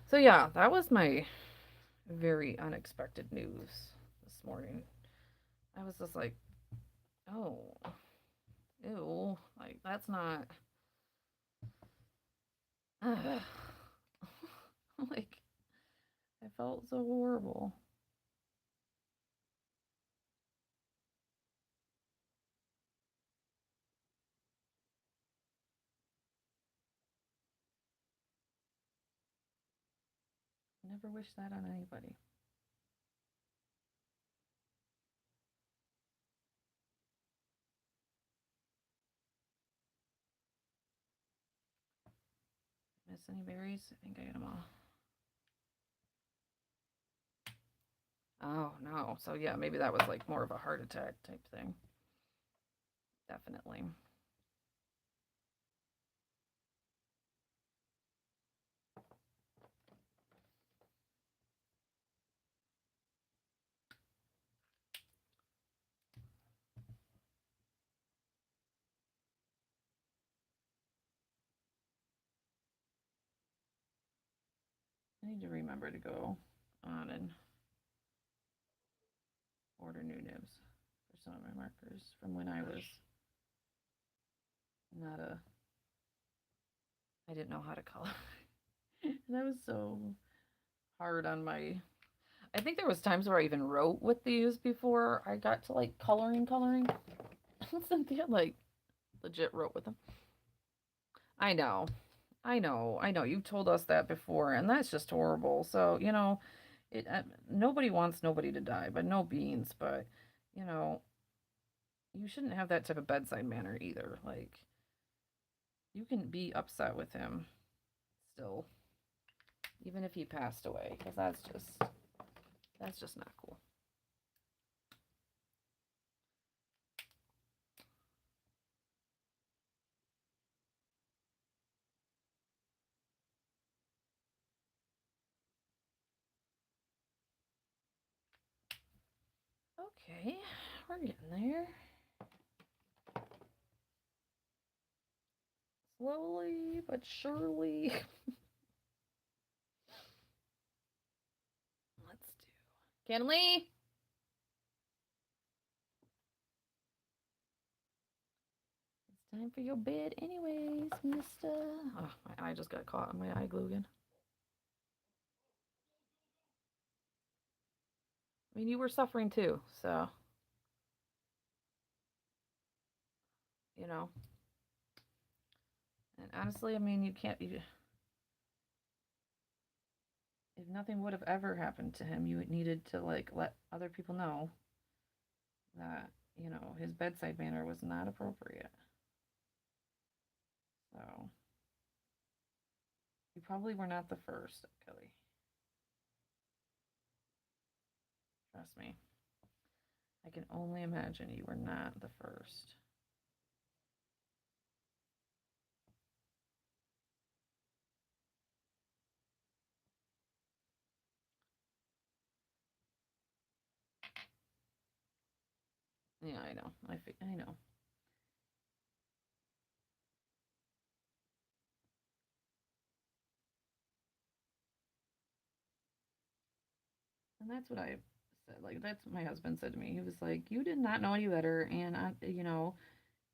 So yeah, that was my very unexpected news this morning. I was just like, oh, ew, like that's not. Like I felt so horrible. Never wish that on anybody. Miss any berries? I think I got them all. Oh no. So yeah, maybe that was like more of a heart attack type thing. Definitely. I need to remember to go on and order new nibs for some of my markers from when I was not a. I didn't know how to color, and I was so hard on my. I think there was times where I even wrote with these before I got to like coloring. Cynthia like legit wrote with them. I know, I know. You told us that before, and that's just horrible. So it nobody wants nobody to die, but no beans. But you know, you shouldn't have that type of bedside manner either. Like you can be upset with him still, even if he passed away, because that's just not cool. Okay, we're getting there. Slowly but surely. Let's do Kenley. It's time for your bed anyways, mister. Oh, my eye just got caught on my eye glue again. I mean, you were suffering too, so, you know. And honestly, I mean, if nothing would have ever happened to him, you needed to, like, let other people know that, his bedside manner was not appropriate. So, you probably were not the first, Kelly. Trust me. I can only imagine you were not the first. Yeah, I know. I know. And that's what I said. Like, that's what my husband said to me. He was like, "You did not know any better, and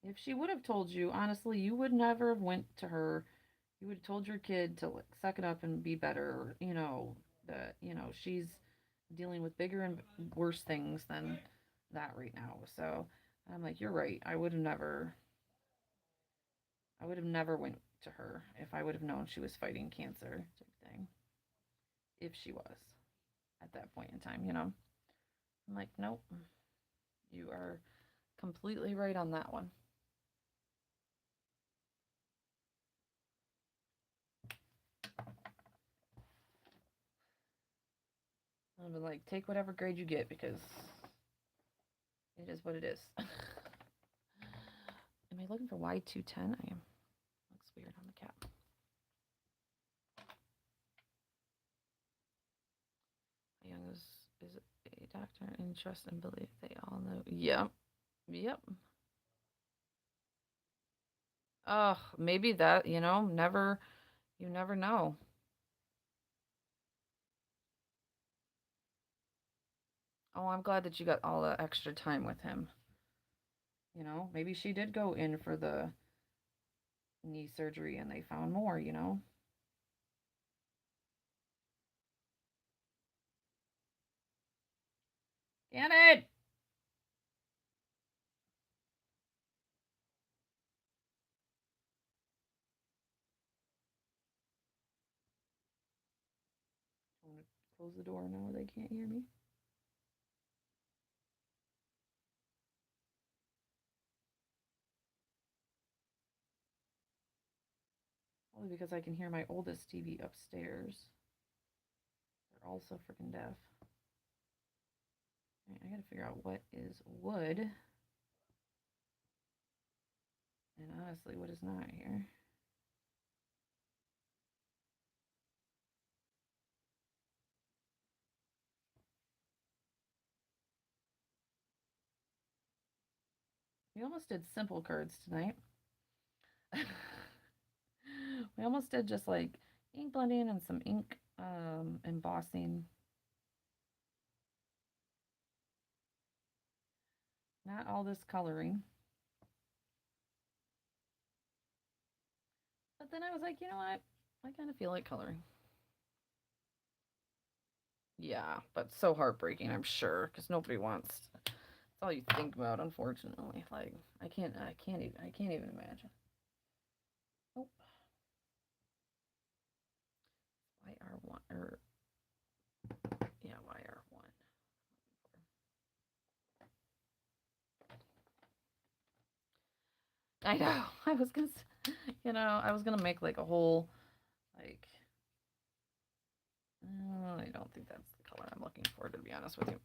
if she would have told you, honestly, you would never have went to her. You would have told your kid to, like, suck it up and be better. That she's dealing with bigger and worse things than that right now." So I'm like, "You're right. I would have never went to her if I would have known she was fighting cancer type thing. If she was at that point in time. I'm like, nope, you are completely right on that one." I've been like, take whatever grade you get because it is what it is. Am I looking for Y210? I am. Looks weird on the cap. Young is a doctor and trust and believe they all know. Yep. Yep. Oh, maybe that, you never know. Oh, I'm glad that you got all the extra time with him. Maybe she did go in for the knee surgery and they found more. Get it! I want to close the door now they can't hear me. Probably because I can hear my oldest TV upstairs. They're also freaking deaf. All right, I gotta figure out what is wood. And honestly, what is not here. We almost did simple cards tonight. We almost did just like ink blending and some ink embossing. Not all this coloring. But then I was like, you know what? I kind of feel like coloring. Yeah, but so heartbreaking, I'm sure, because nobody wants. That's all you think about, unfortunately. Like, I can't even imagine. Nope. YR1 or yeah, YR1. I know. I was gonna make like a whole, like, I don't think that's the color I'm looking for, to be honest with you.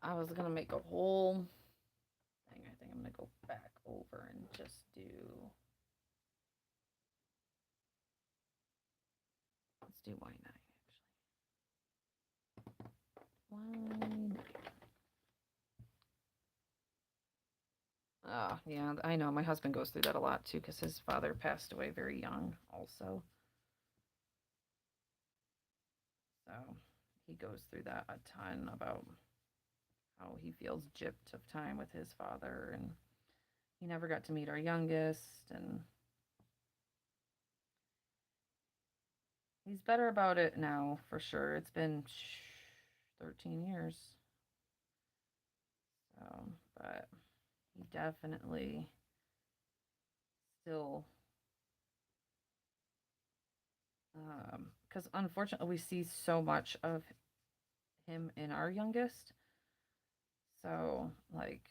I was gonna make a whole thing. I think I'm gonna go back over and just do. Let's do Y9 actually. Y9. Yeah, I know. My husband goes through that a lot too because his father passed away very young also. So he goes through that a ton about how he feels gypped of time with his father, and he never got to meet our youngest, and he's better about it now for sure. It's been 13 years. So, but he definitely still, because unfortunately we see so much of him in our youngest. So, like,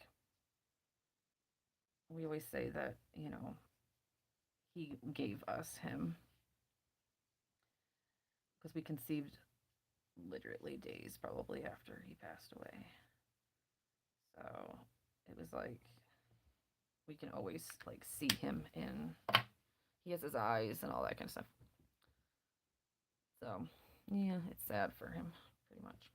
we always say that, he gave us him because we conceived literally days probably after he passed away. So, it was like we can always like see him in he has his eyes and all that kind of stuff. So, yeah, it's sad for him pretty much.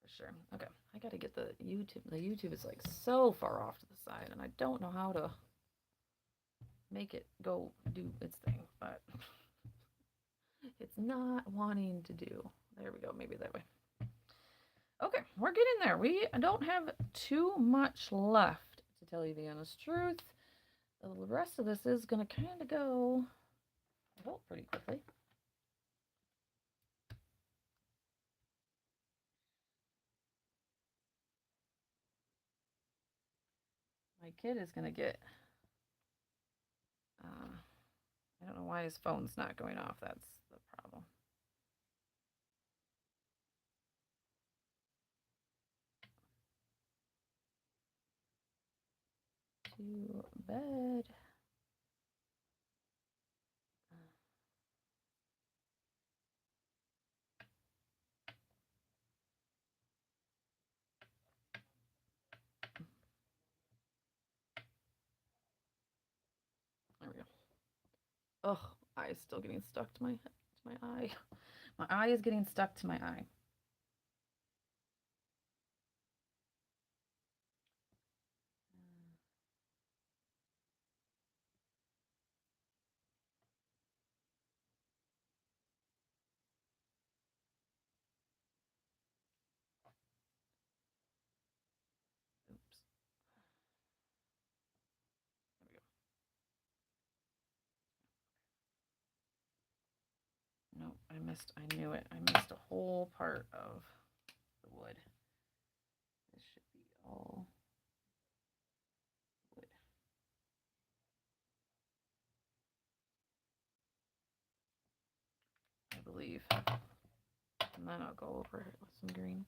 For sure. Okay, I got to get the YouTube. The YouTube is like so far off to the side and I don't know how to make it go do its thing, but it's not wanting to do. There we go. Maybe that way. Okay, we're getting there. We don't have too much left, to tell you the honest truth. The rest of this is going to kind of go, I hope, pretty quickly. My kid is going to get, I don't know why his phone's not going off. That's the problem. To bed. There we go. Ugh, eye is still getting stuck to my eye. My eye is getting stuck to my eye. Oops. There we go. Nope, I knew it. I missed a whole part of the wood. This should be all wood. I believe. And then I'll go over it with some green.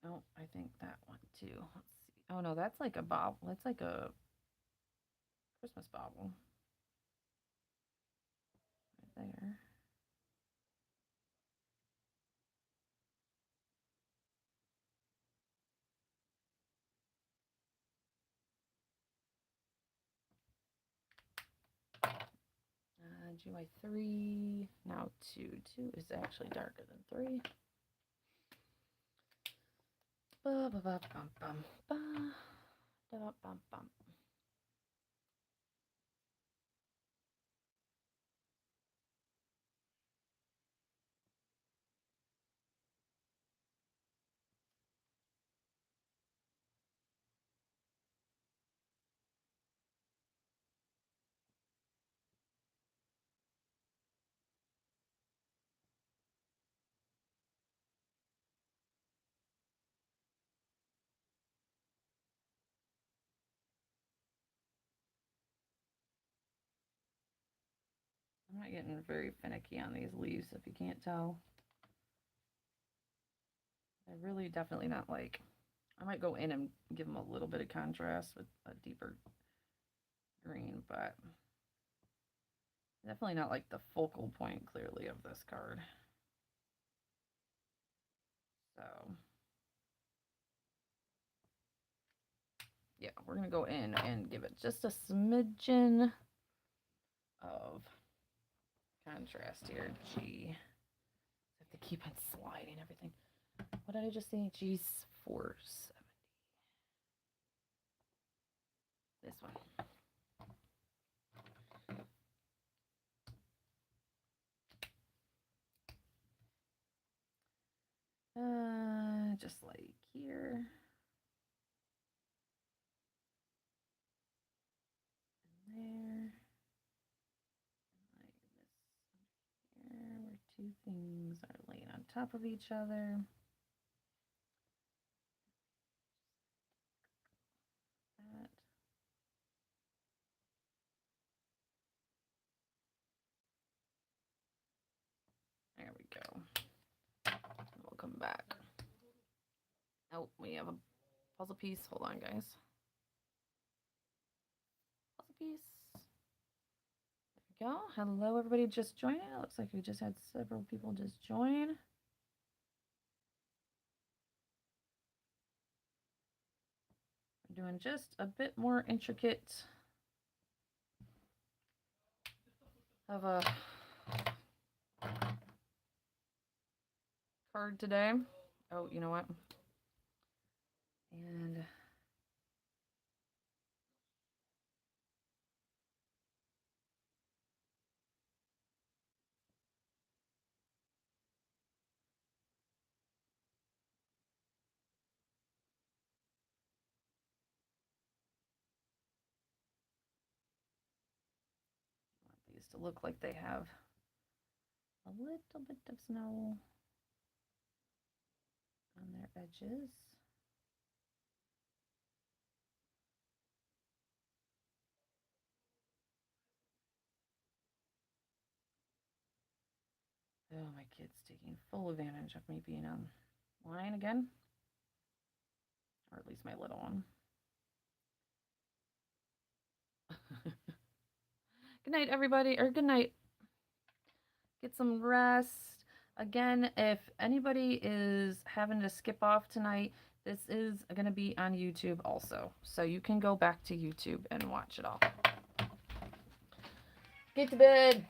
Oh, I think that one too. Let's see. Oh no, that's like a bobble. That's like a Christmas bobble. Right there. GY 3, now 2. 2 is actually darker than 3. Ba, ba, ba, bum, bum, ba. Da, bum, bum. I'm not getting very finicky on these leaves, if you can't tell. They're really definitely not like, I might go in and give them a little bit of contrast with a deeper green, but definitely not like the focal point clearly of this card. So yeah, we're gonna go in and give it just a smidgen of contrast here. G. I have They keep on sliding everything. What did I just say? G's 470. This one. Just like here. And there. And like this here, where two things are laying on top of each other. That. There we go. We'll come back. Oh, we have a puzzle piece. Hold on, guys. Puzzle piece. There we go. Hello, everybody just joining. It looks like we just had several people just join. We're doing just a bit more intricate of a card today. Oh, you know what? And they used to look like they have a little bit of snow on their edges. Oh, my kid's taking full advantage of me being online again. Or at least my little one. Good night, everybody. Or good night. Get some rest. Again, if anybody is having to skip off tonight, this is going to be on YouTube also. So you can go back to YouTube and watch it all. Get to bed.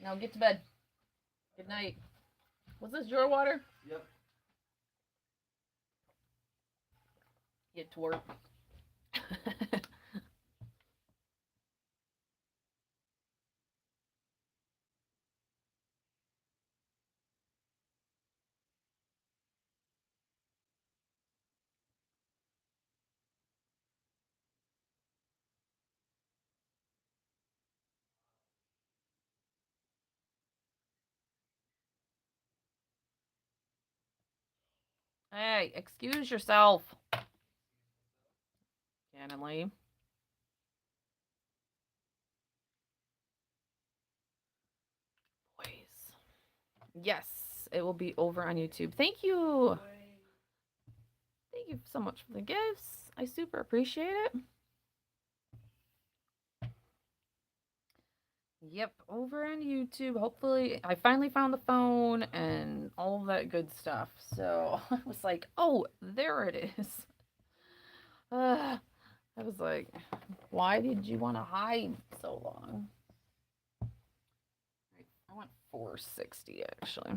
Now get to bed. Good night. Was this your water? Yep. Get to work. Hey, excuse yourself. Cannon Lee. Boys. Yes, it will be over on YouTube. Thank you. Thank you so much for the gifts. I super appreciate it. Yep, over on YouTube. Hopefully, I finally found the phone and all that good stuff. So I was like, oh, there it is. I was like, why did you want to hide so long? I want 460 actually.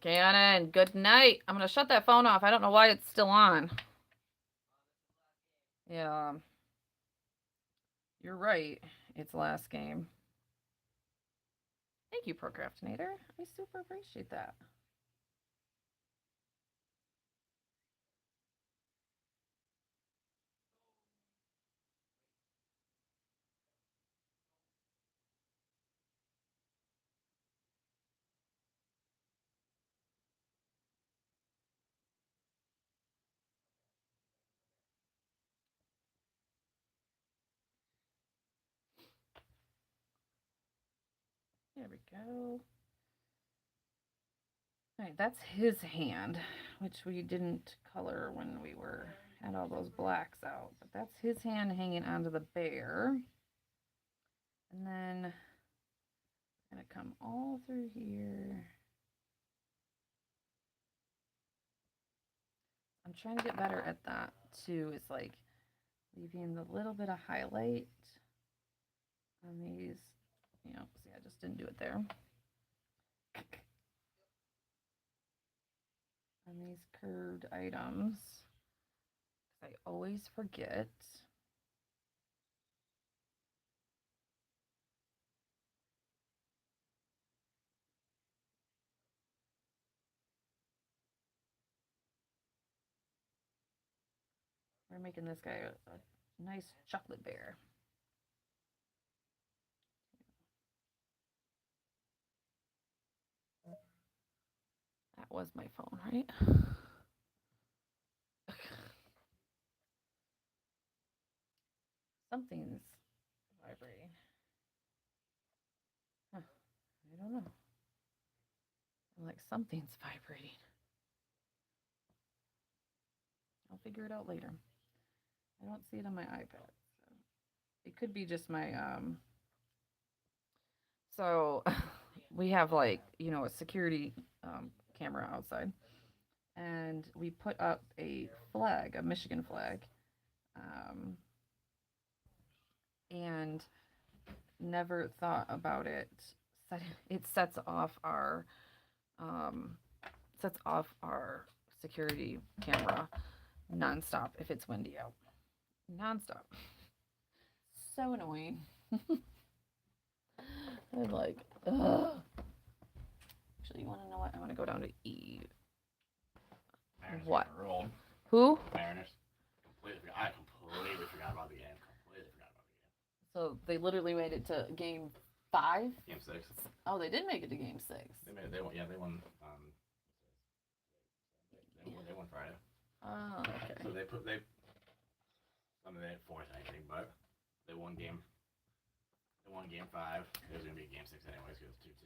Cannon, good night. I'm going to shut that phone off. I don't know why it's still on. Yeah. You're right. It's last game. Thank you, Procrastinator. I super appreciate that. There we go. All right, that's his hand, which we didn't color when we had all those blacks out. But that's his hand hanging onto the bear. And then I'm going to come all through here. I'm trying to get better at that too. It's like leaving the little bit of highlight on these. See, I just didn't do it there. On these curved items. I always forget. We're making this guy a nice chocolate bear. That was my phone, right? Something's vibrating. Huh. I don't know. I'm like, something's vibrating. I'll figure it out later. I don't see it on my iPad. So it could be just my so we have like, a security camera outside. And we put up a flag, a Michigan flag. And never thought about it. It sets off our security camera nonstop if it's windy out. Nonstop. So annoying. I'm like, ugh. Actually, you want to know what? I want to go down to E. Mariners What? Rolled. Who? Mariners. I completely forgot about the game. So they literally made it to game 5? Game 6. Oh, they did make it to game 6. They won. Yeah, they won. They won Friday. Oh, okay. So they had fourth, I think, but they won game. They won game 5. It was gonna be game 6 anyways because it was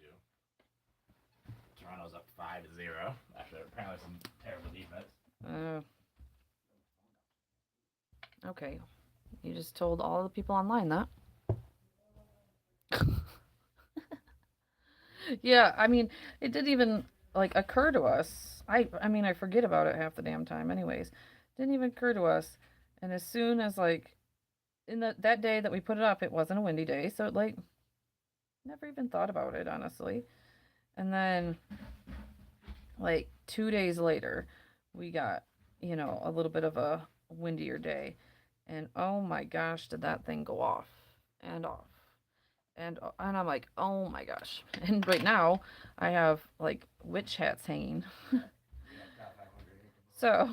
2-2. Toronto's up 5-0 after apparently some terrible defense. Okay. You just told all the people online that. Yeah, I mean, it didn't even like occur to us. I mean, I forget about it half the damn time anyways. Didn't even occur to us. And as soon as like in that day that we put it up, it wasn't a windy day, so it like never even thought about it honestly. And then like 2 days later, we got, a little bit of a windier day. And oh my gosh, did that thing go off and off. And I'm like, oh my gosh. And right now, I have like witch hats hanging. So.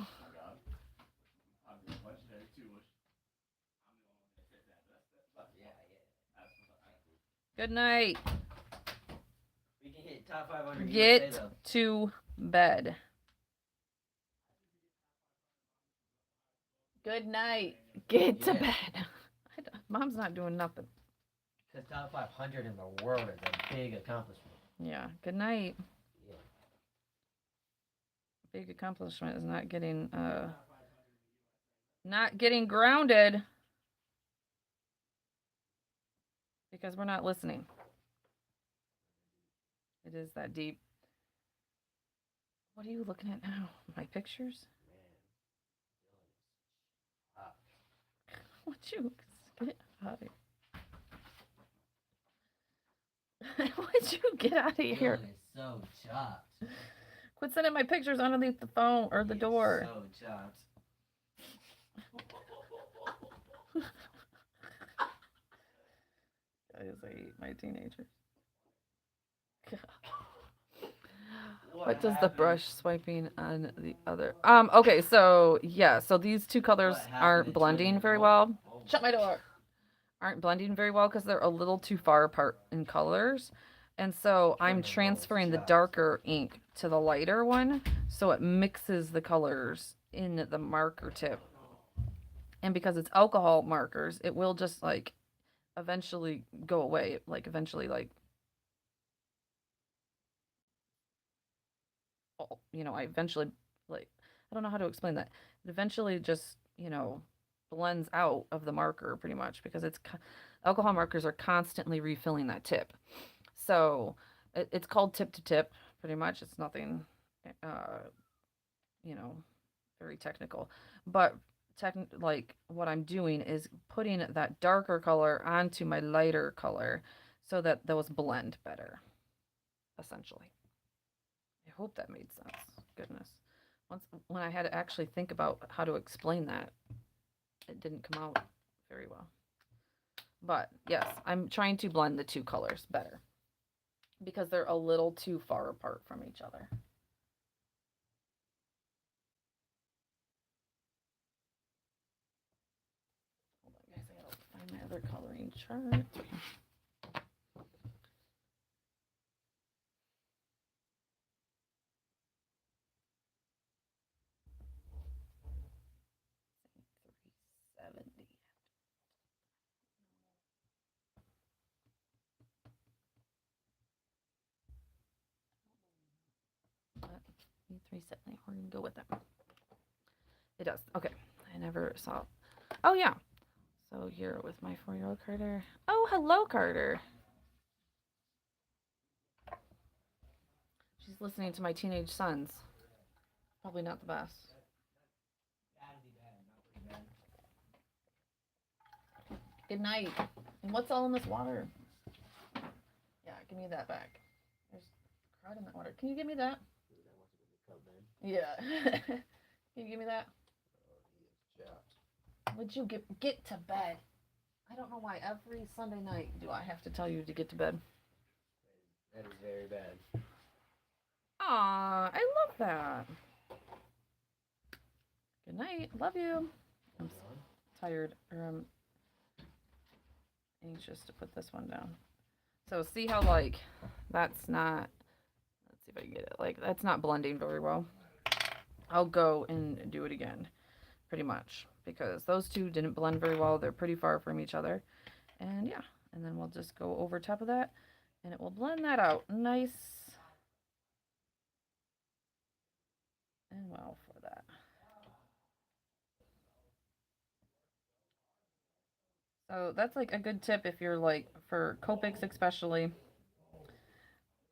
Good night. We can hit top 500. Get to bed. Good night. Get to bed. Mom's not doing nothing. Because top 500 in the world is a big accomplishment. Yeah. Good night. Yeah. Big accomplishment is not getting grounded because we're not listening. It is that deep. What are you looking at now? My pictures? Would you get out of here? Would you get out of here? Dylan is so chopped. Quit sending my pictures underneath the phone or the door. So chopped. Guys, I hate my teenagers. What does the brush swiping on the other? Okay, so yeah, so these two colors aren't blending very well. Shut my door. Aren't blending very well because they're a little too far apart in colors. And so I'm transferring the darker ink to the lighter one so it mixes the colors in the marker tip. And because it's alcohol markers, it will just like eventually go away. Like eventually like I eventually like I don't know how to explain that. It eventually just, blends out of the marker pretty much because alcohol markers are constantly refilling that tip. So it's called tip to tip pretty much. It's nothing, very technical. But like what I'm doing is putting that darker color onto my lighter color so that those blend better, essentially. I hope that made sense. Goodness. When I had to actually think about how to explain that, it didn't come out very well. But yes, I'm trying to blend the two colors better because they're a little too far apart from each other. Hold on, guys. I gotta find my other coloring chart. E370. We're gonna go with that. It does. Okay. I never saw. Oh yeah. So here with my 4-year-old Carter. Oh, hello, Carter. She's listening to my teenage sons. Probably not the best. Good night. And what's all in this water? Yeah, give me that back. There's crud in that water. Can you give me that? Yeah. Can you give me that? Would you get to bed? I don't know why every Sunday night do I have to tell you to get to bed. That is very bad. Aw, I love that. Good night. Love you. I'm tired, or I'm anxious to put this one down. So see how, like, that's not, let's see if I can get it. Like, that's not blending very well. I'll go and do it again, pretty much, because those two didn't blend very well. They're pretty far from each other. And yeah, and then we'll just go over top of that, and it will blend that out nice and well for that. So that's like a good tip if you're like, for Copics especially.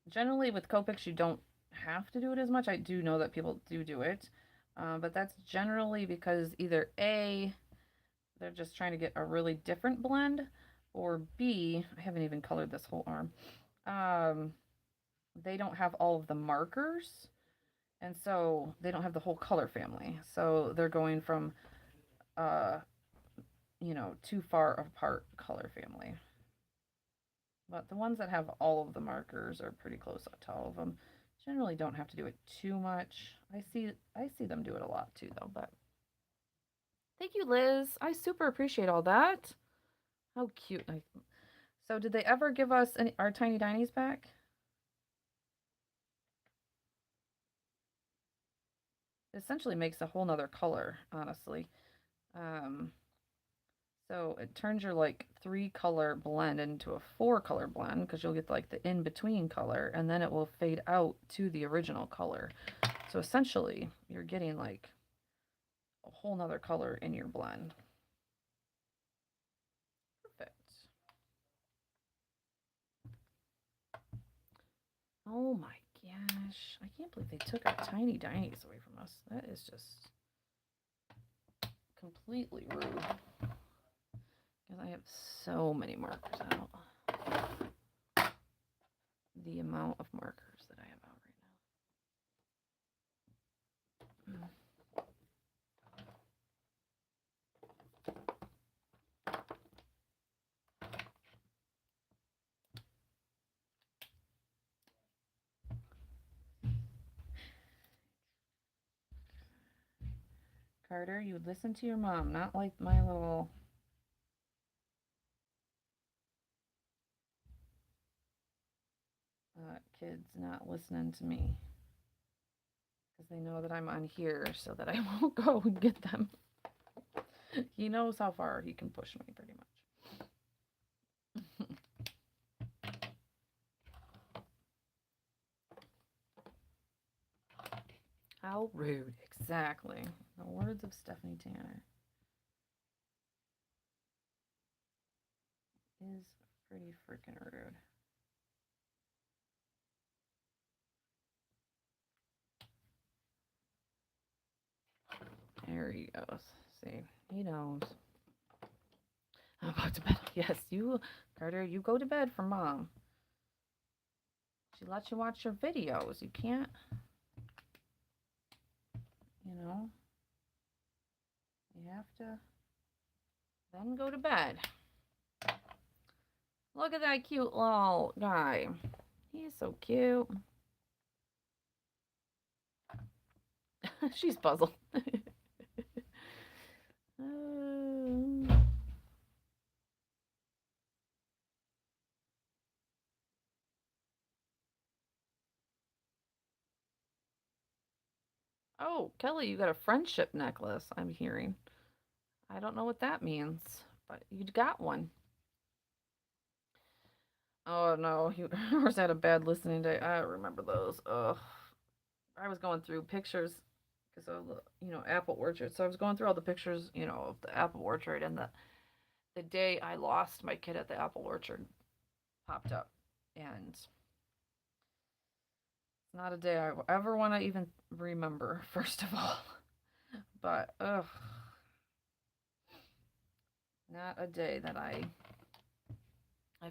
Generally with Copics you don't have to do it as much. I do know that people do it. But that's generally because either A, they're just trying to get a really different blend, or B, I haven't even colored this whole arm. They don't have all of the markers, and so they don't have the whole color family. So they're going from, too far apart color family. But the ones that have all of the markers are pretty close to all of them. Generally don't have to do it too much. I see them do it a lot too, though. But thank you, Liz. I super appreciate all that. How cute. So did they ever give us our Tiny Dinies back? It essentially makes a whole nother color, honestly. So it turns your like 3-color blend into a 4-color blend, because you'll get like the in-between color, and then it will fade out to the original color. So essentially you're getting like a whole nother color in your blend. Perfect. Oh my gosh. I can't believe they took our Tiny Dinies away from us. That is just completely rude. Because I have so many markers out. The amount of markers that I have out right now. Carter, you would listen to your mom, not like my little kids not listening to me. Because they know that I'm on here so that I won't go and get them. He knows how far he can push me, pretty much. How rude. Exactly. The words of Stephanie Tanner. Is pretty freaking rude. There he goes. See, he knows. I'm about to bed. Yes, you, Carter, you go to bed for mom. She lets you watch your videos. You can't, you know, you have to then go to bed. Look at that cute little guy. He's so cute. She's puzzled. Oh, Kelly, you got a friendship necklace, I'm hearing. I don't know what that means, but you got one. Oh no, he was had a bad listening day. I remember those. Ugh. I was going through pictures because of the, apple orchard. So I was going through all the pictures, of the apple orchard, and the day I lost my kid at the apple orchard popped up, and it's not a day I ever want to even remember. First of all, but ugh, not a day that I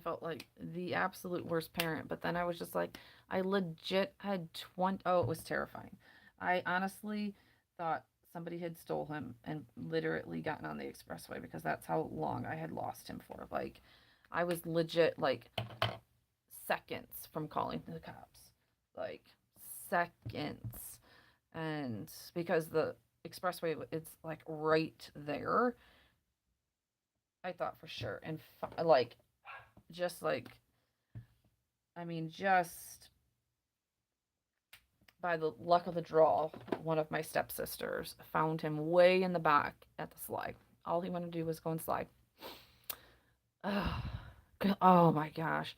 felt like the absolute worst parent. But then I was just like, I legit had 20. Oh, it was terrifying. I honestly thought somebody had stole him and literally gotten on the expressway because that's how long I had lost him for. Like, I was legit like seconds from calling the cops. Like, seconds. And because the expressway, it's like right there, I thought for sure. And like, just like, I mean, just by the luck of the draw, one of my stepsisters found him way in the back at the slide. All he wanted to do was go and slide. Oh my gosh.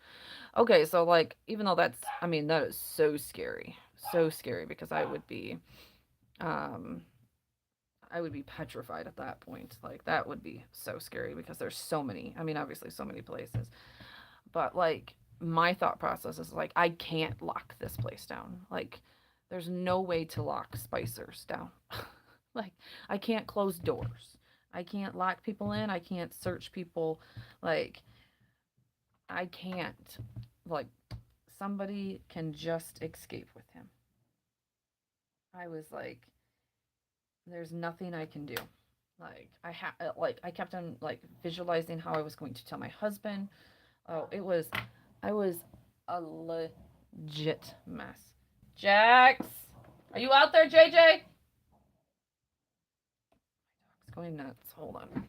Okay, so like, even though that's, I mean, that is so scary because um, I would be petrified at that point. Like, that would be so scary because there's so many, I mean, obviously so many places, but like, my thought process is like, I can't lock this place down. Like, there's no way to lock Spicer's down. Like, I can't close doors. I can't lock people in. I can't search people. Like, I can't. Like, somebody can just escape with him. I was like, there's nothing I can do. Like, I kept on like visualizing how I was going to tell my husband. Oh, I was a legit mess. Jax, are you out there, JJ? It's going nuts. Hold on.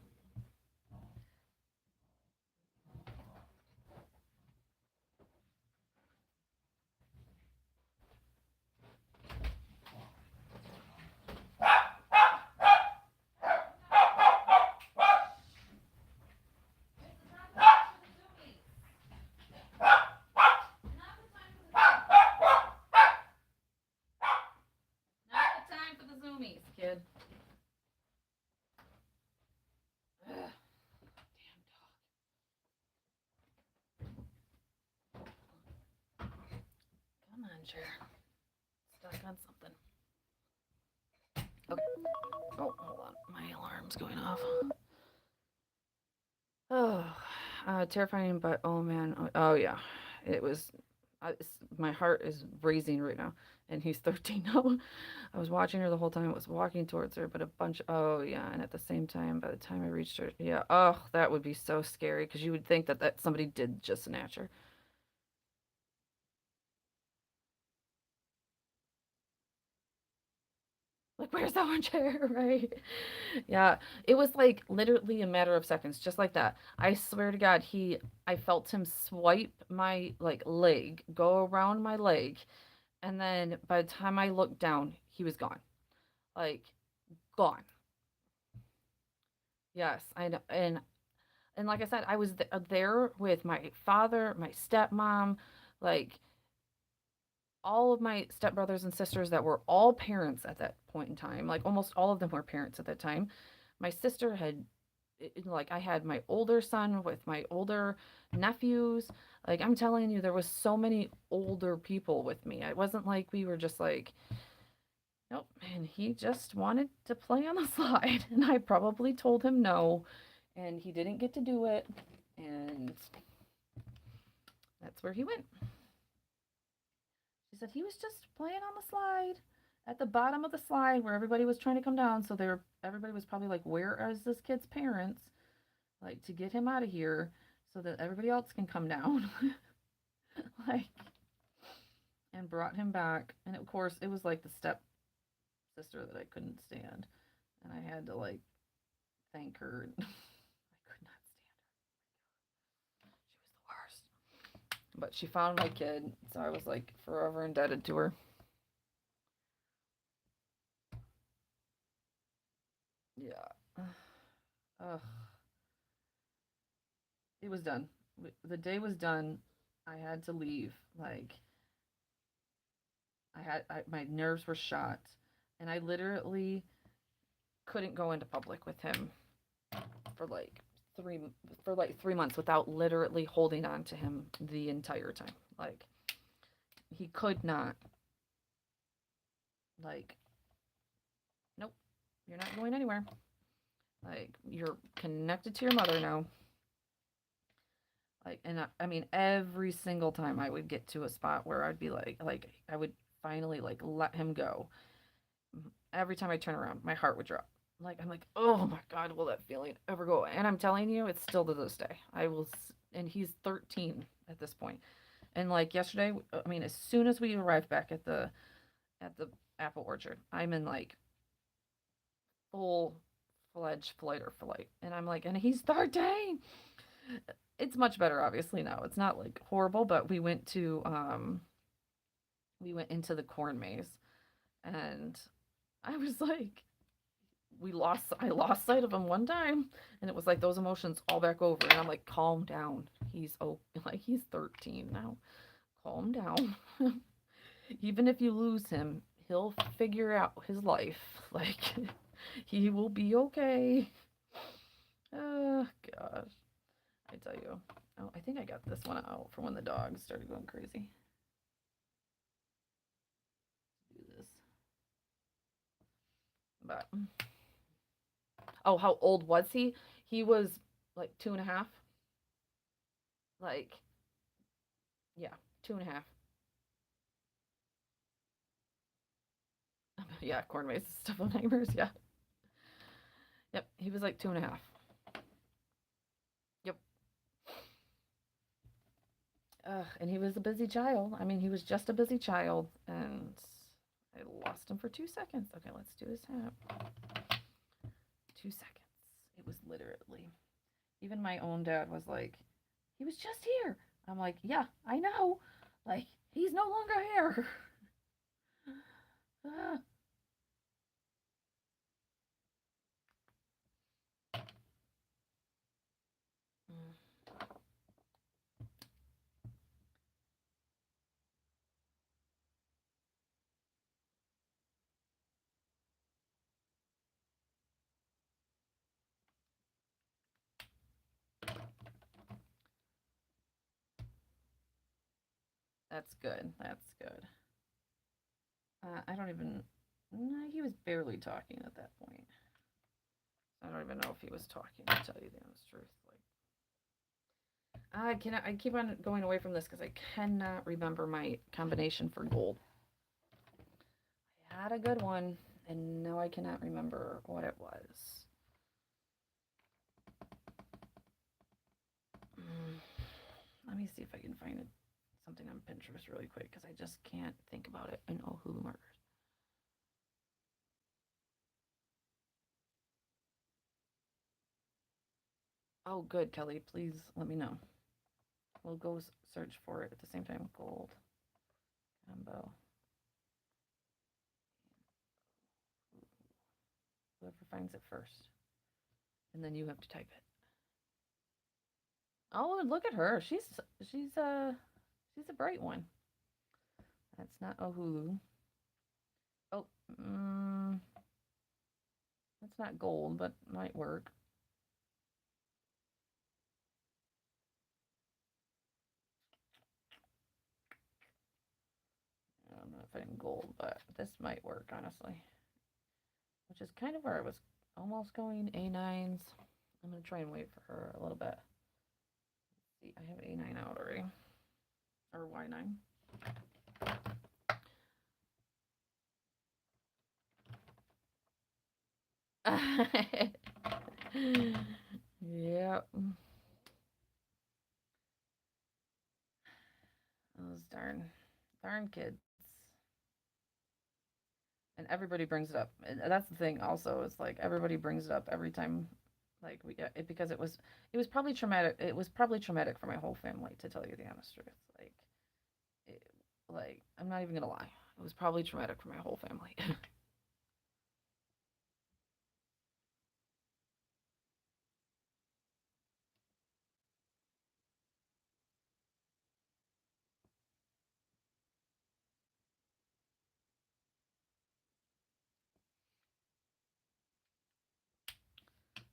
Not the time for the zoomies, kid. Ugh. Come on, chair. Stuck on something. Okay. Oh, hold on. My alarm's going off. Oh, terrifying, but oh man. Oh, yeah. It was. My heart is raising right now. And he's 13 now. I was watching her the whole time. I was walking towards her, but oh, yeah. And at the same time, by the time I reached her, yeah. Oh, that would be so scary because you would think that somebody did just snatch her. Like, where's that one chair? Right? Yeah. It was like literally a matter of seconds, just like that. I swear to God, I felt him swipe my like leg, go around my leg, and then by the time I looked down, he was gone. Like, gone. Yes, I know. And like I said, I was there with my father, my stepmom, like all of my stepbrothers and sisters that were all parents at that point in time. Like, almost all of them were parents at that time. My sister had, like, I had my older son with my older nephews. Like, I'm telling you, there was so many older people with me. It wasn't like we were just like Nope, and he just wanted to play on the slide, and I probably told him no, and he didn't get to do it, and that's where he went. She said he was just playing on the slide at the bottom of the slide where everybody was trying to come down, so everybody was probably like, "Where is this kid's parents?" Like to get him out of here so that everybody else can come down. Like and brought him back, and of course it was like the step sister that I couldn't stand, and I had to like thank her. I could not stand her. She was the worst. But she found my kid, so I was like forever indebted to her. Yeah. Ugh. It was done. The day was done. I had to leave. Like my nerves were shot, and I literally couldn't go into public with him for like three 3 months without literally holding on to him the entire time. Like he could not. Like, nope, you're not going anywhere. Like you're connected to your mother now. Like, and I mean, every single time I would get to a spot where I'd be like I would finally like let him go. Every time I turn around, my heart would drop. Like I'm like, oh my god, will that feeling ever go away? And I'm telling you, it's still to this day. I will, and he's 13 at this point. And like yesterday, I mean, as soon as we arrived back at the apple orchard, I'm in like full fledged flight or flight, and I'm like, and he's 13. It's much better, obviously now. It's not like horrible, but we went into the corn maze, and I was like, I lost sight of him one time, and it was like those emotions all back over, and I'm like, calm down. Like he's 13 now. Calm down. Even if you lose him, he'll figure out his life. Like he will be okay. Oh gosh, I tell you. Oh, I think I got this one out for when the dogs started going crazy. Do this, but oh, how old was he? He was like 2.5. Like yeah, 2.5. Yeah, corn maze stuff on neighbors. Yeah, yep. He was like 2.5. Yep. And he was a busy child. I mean, he was just a busy child, and I lost him for 2 seconds. Okay, let's do his hat. 2 seconds. It was literally. Even my own dad was like, he was just here. I'm like, yeah, I know. Like, he's no longer here. Ah. That's good. That's good. I don't even. Nah, he was barely talking at that point. I don't even know if he was talking, to tell you the honest truth. Like, I keep on going away from this because I cannot remember my combination for gold. I had a good one, and now I cannot remember what it was. Let me see if I can find it, something on Pinterest really quick because I just can't think about it in Ohuhus murders. Oh, good, Kelly. Please let me know. We'll go search for it at the same time. Gold combo. Whoever finds it first, and then you have to type it. Oh, look at her. She's a bright one. That's not Ohulu. Oh, that's not gold, but might work. I don't know if fit in gold, but this might work, honestly. Which is kind of where I was almost going. A9s. I'm going to try and wait for her a little bit. Let's see, I have A9 out already. Or Y9. Yep. Those darn kids. And everybody brings it up. And that's the thing also, is like everybody brings it up every time like we get it, because it was probably traumatic. It was probably traumatic for my whole family, to tell you the honest truth. It, like I'm not even gonna lie. It was probably traumatic for my whole family.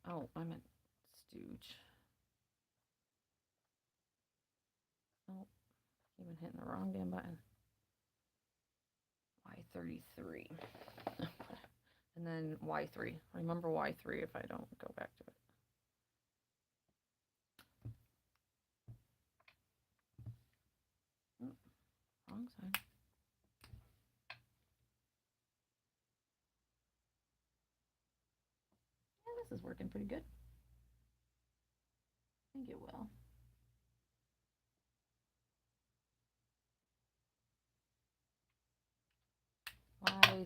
Oh, I meant stooge. Oh, even hitting the wrong damn button. Y33. And then Y3. Remember Y3 if I don't go back to it. Oh, wrong side. Yeah, this is working pretty good. I think it will. Y3.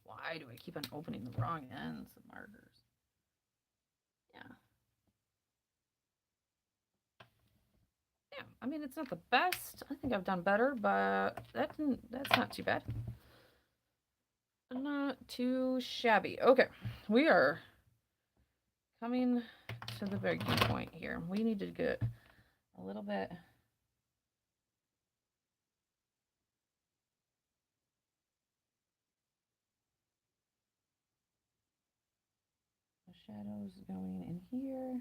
Why do I keep on opening the wrong ends of markers? Yeah. Yeah, I mean, it's not the best. I think I've done better, but that's not too bad. Not too shabby. Okay, we are coming to the breaking point here. We need to get a little bit. The shadows going in here.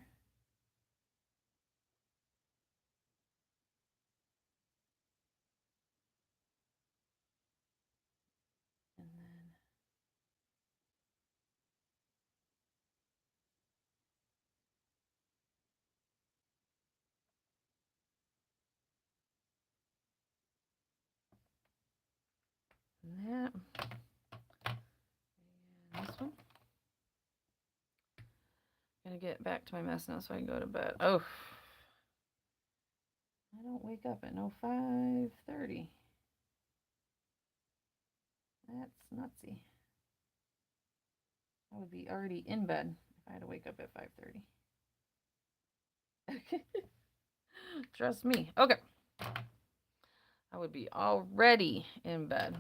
And then that. And this one. Gonna get back to my mess now so I can go to bed. Oh, I don't wake up at no 5:30. That's nutsy. I would be already in bed if I had to wake up at 5:30. Trust me. Okay. I would be already in bed.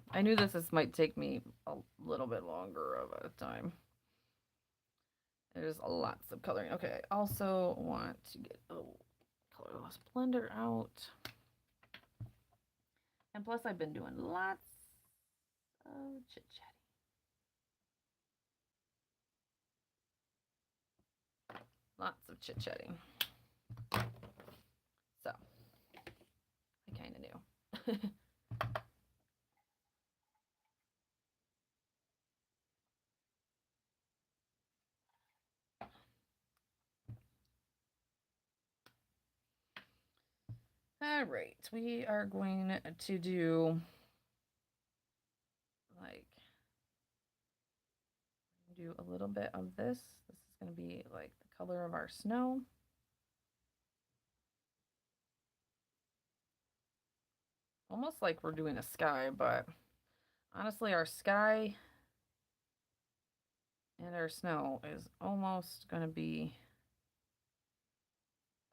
I knew this might take me a little bit longer of a time. There's lots of coloring. Okay, I also want to get colorless blender out. And plus I've been doing lots of chit-chatting. Lots of chit-chatting. So, I kind of knew. All right, we are going to do a little bit of this. This is going to be like the color of our snow. Almost like we're doing a sky, but honestly, our sky and our snow is almost going to be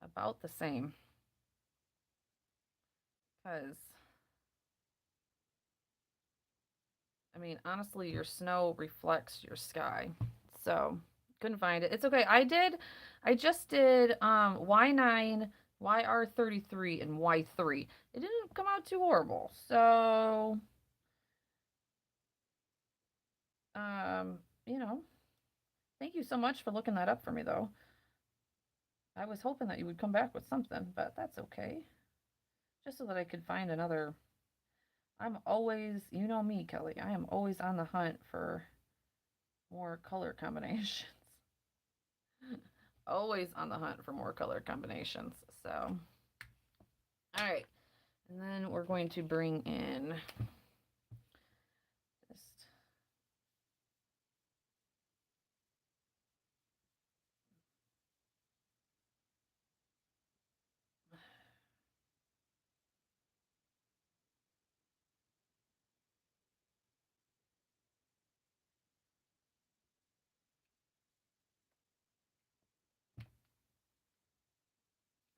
about the same. Because, I mean, honestly, your snow reflects your sky. So, couldn't find it. It's okay. I just did Y9, YR33, and Y3. It didn't come out too horrible. So, you know, thank you so much for looking that up for me, though. I was hoping that you would come back with something, but that's okay. Just so that I could find another. I'm always, you know me, Kelly. I am always on the hunt for more color combinations. Always on the hunt for more color combinations. So, all right. And then we're going to bring in just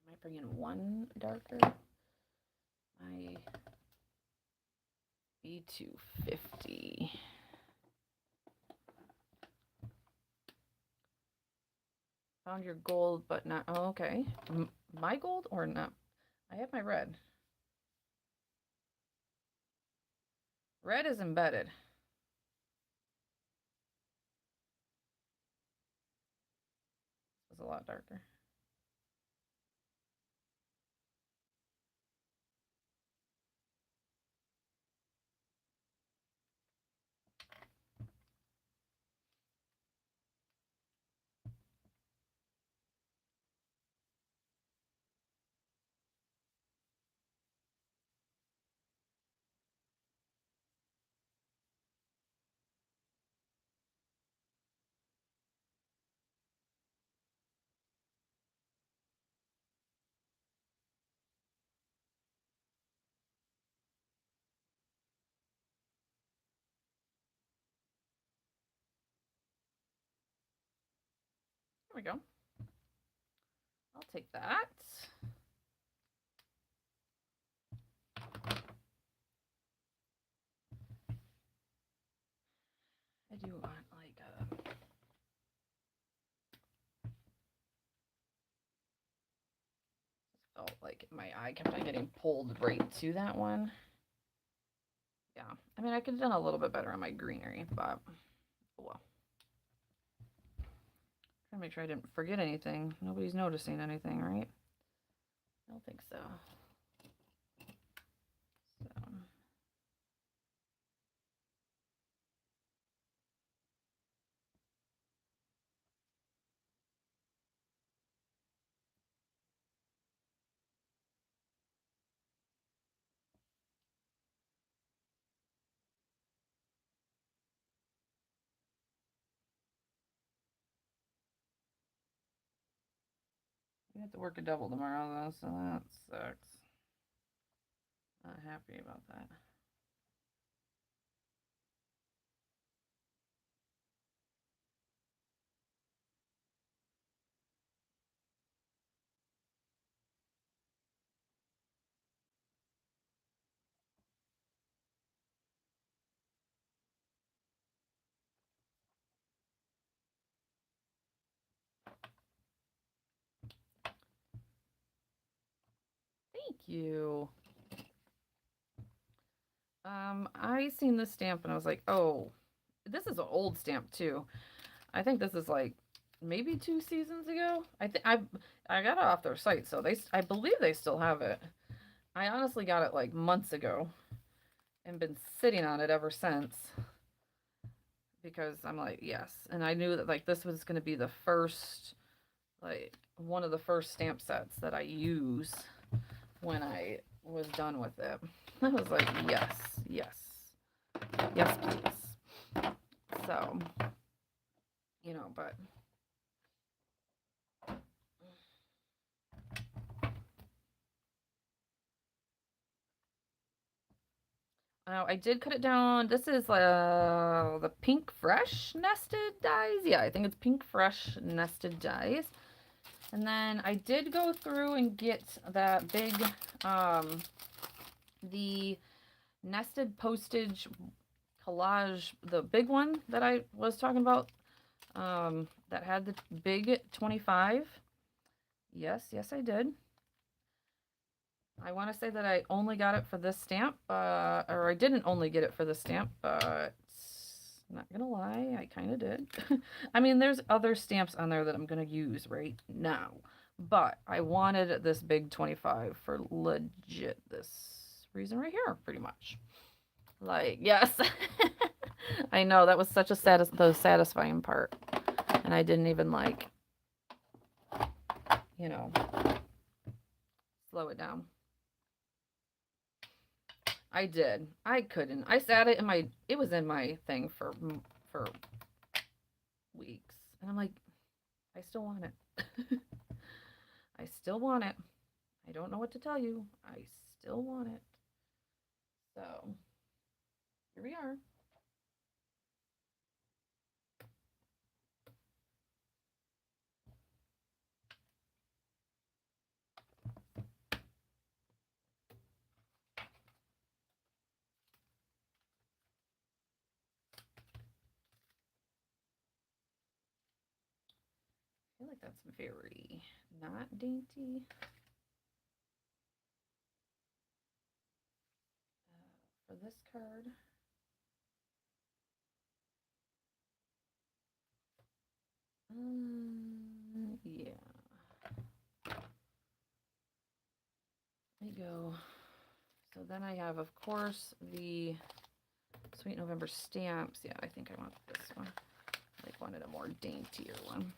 I might bring in one darker. My B250. Found your gold, but not. Oh, okay. My gold or not? I have my red. Red is embedded. This is a lot darker. There we go. I'll take that. I do want like a. Felt like my eye kept on getting pulled right to that one. Yeah, I mean I could have done a little bit better on my greenery, but oh well. Trying to make sure I didn't forget anything. Nobody's noticing anything, right? I don't think so. So. You have to work a double tomorrow though, so that sucks. Not happy about that. Thank you. I seen this stamp and I was like, oh, this is an old stamp too. I think this is like maybe 2 seasons ago. I got it off their site, so I believe they still have it. I honestly got it like months ago and been sitting on it ever since because I'm like, yes. And I knew that like this was going to be the first like one of the first stamp sets that I use when I was done with it. I was like, yes, yes, yes, please. So, but I did cut it down. This is the Pink Fresh Nested Dies. Yeah, I think it's Pink Fresh Nested Dies. And then I did go through and get that big, the nested postage collage, the big one that I was talking about, that had the big 25. Yes, yes, I did. I want to say that I only got it for this stamp, or I didn't only get it for this stamp, but not gonna lie, I kind of did. I mean, there's other stamps on there that I'm gonna use right now, But I wanted this big 25 for legit this reason right here, pretty much. Like, yes. I know that was such a the satisfying part. And I didn't even like, you know, slow it down. I did. I couldn't. I sat it in my it was in my thing for weeks. And I'm like, I still want it. I still want it. I don't know what to tell you. I still want it. So, here we are. I feel like that's very not dainty. For this card, yeah. There you go. So then I have, of course, the Sweet November stamps. Yeah, I think I want this one. I wanted a more daintier one.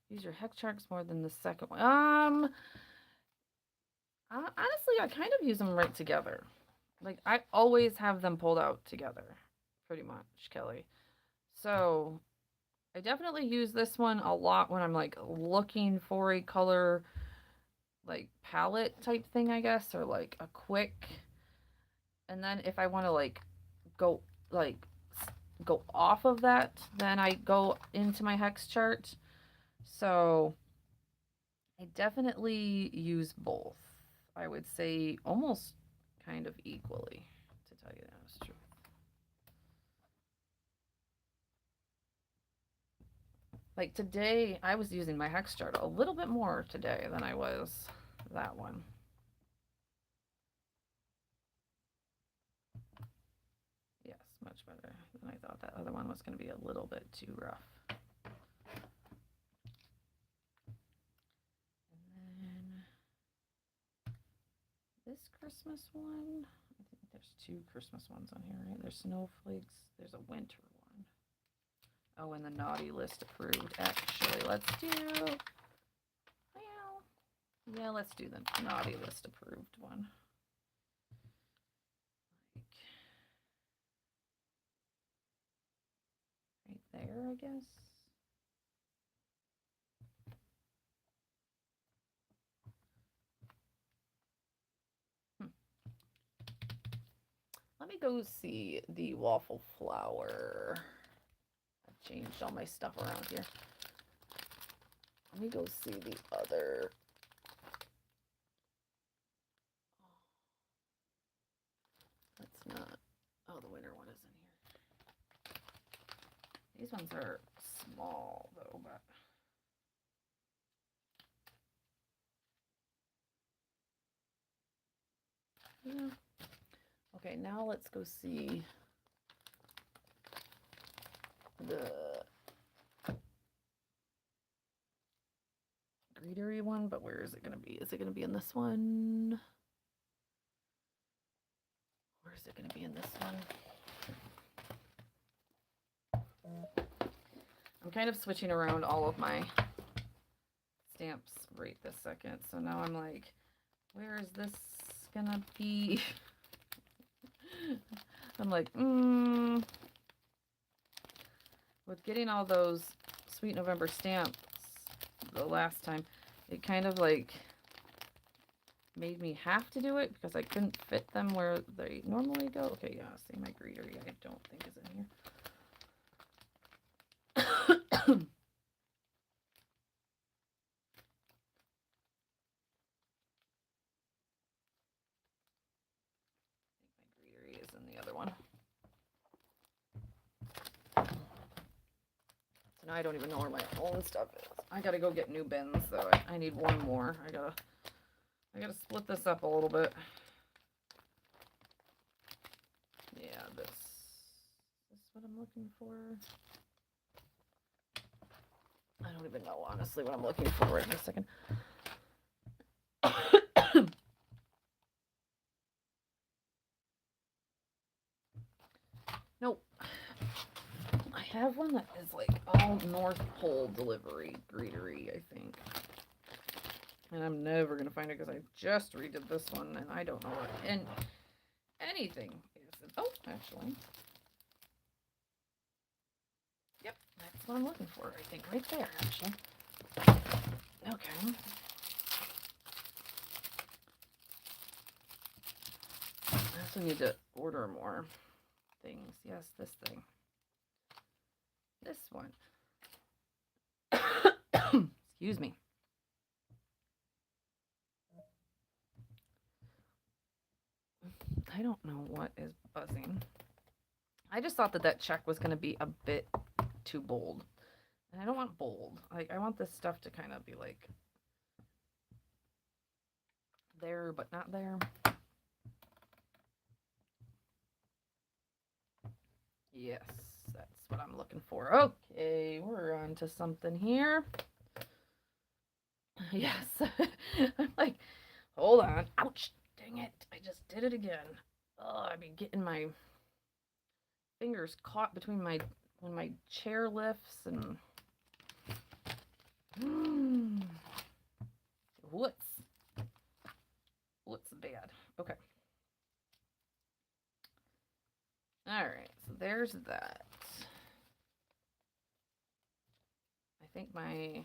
Use your hex charts more than the second one. Honestly, I kind of use them right together. Like, I always have them pulled out together, pretty much, Kelly. So, I definitely use this one a lot when I'm, like, looking for a color, like, palette type thing, I guess, or, like, a quick. And then if I want to, like, go, like, go off of that, then I go into my hex chart. So, I definitely use both. I would say almost kind of equally, to tell you the honest truth. Like today, I was using my hex chart a little bit more today than I was that one. Yes, much better than I thought. That other one was going to be a little bit too rough. And then this Christmas one, I think there's two Christmas ones on here, right? There's snowflakes. There's a winter one. Oh, and the naughty list approved. Actually, let's do, well, yeah, let's do the naughty list approved one. Like, right there, I guess. Let me go see the waffle flower. I've changed all my stuff around here. Let me go see the other. That's not. Oh, the winter one is in here. These ones are small though, but. Yeah. Okay, now let's go see the greetery one, but where is it going to be? Is it going to be in this one? Or is it going to be in this one? I'm kind of switching around all of my stamps right this second. So now I'm like, where is this going to be? I'm like, with getting all those Sweet November stamps the last time, it kind of like made me have to do it because I couldn't fit them where they normally go. Okay, yeah, see my greetery I don't think is in here. I think my greetery is in the other one. So now I don't even know where my own stuff is. I gotta go get new bins, so I need one more. I gotta split this up a little bit. Yeah, this is what I'm looking for. I don't even know, honestly, what I'm looking for right in a second. have one that is like all North Pole delivery greetery, I think. And I'm never going to find it because I just redid this one and I don't know what anything is. Oh, actually. Yep, that's what I'm looking for, I think, right there, actually. Okay. I also need to order more things. Yes, this thing. This one. Excuse me. I don't know what is buzzing. I just thought that check was going to be a bit too bold. And I don't want bold. Like, I want this stuff to kind of be like there, but not there. Yes, that's what I'm looking for. Okay, we're on to something here. Yes. I'm like, hold on. Ouch. Dang it. I just did it again. Oh, I've been getting my fingers caught between when my chair lifts and what's bad. Okay. All right. So there's that. I think my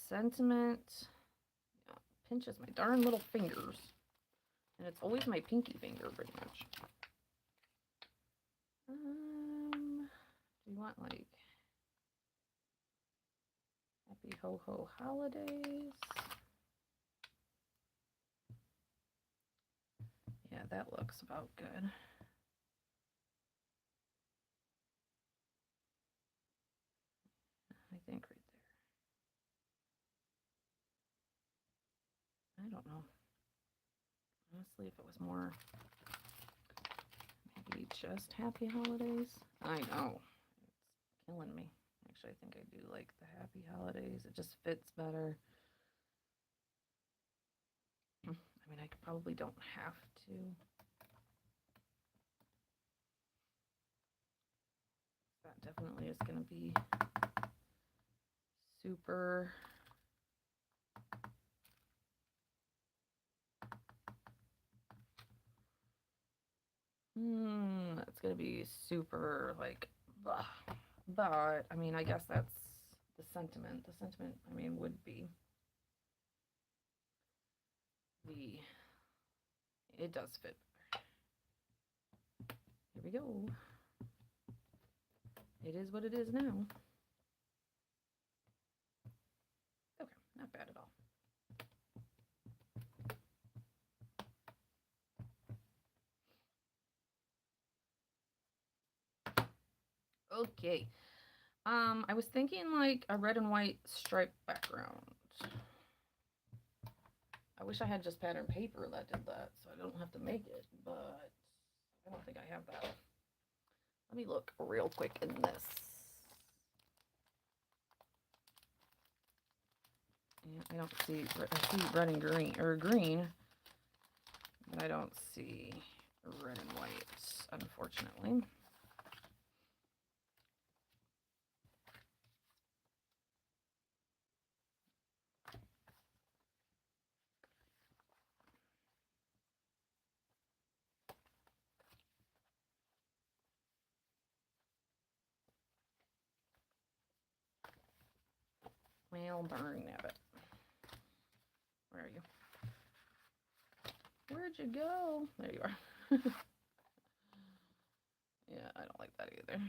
sentiment pinches my darn little fingers. And it's always my pinky finger, pretty much. Do you want, like, happy ho-ho holidays? Yeah, that looks about good. I think right there. I don't know. Honestly, if it was more, maybe just happy holidays. I know. It's killing me. Actually, I think I do like the happy holidays. It just fits better. I mean, I probably don't have to. That definitely is going to be super. That's going to be super, like, blah. But, I mean, I guess that's the sentiment. The sentiment, I mean, would be it does fit. Here we go. It is what it is now. Okay, not bad at all. Okay. I was thinking like a red and white striped background. I wish I had just pattern paper that did that, so I don't have to make it, but I don't think I have that. Let me look real quick in this. Yeah, I don't see, I see red and green, but I don't see red and white, unfortunately. Well, darn nabbit. Where are you? Where'd you go? There you are. Yeah, I don't like that either.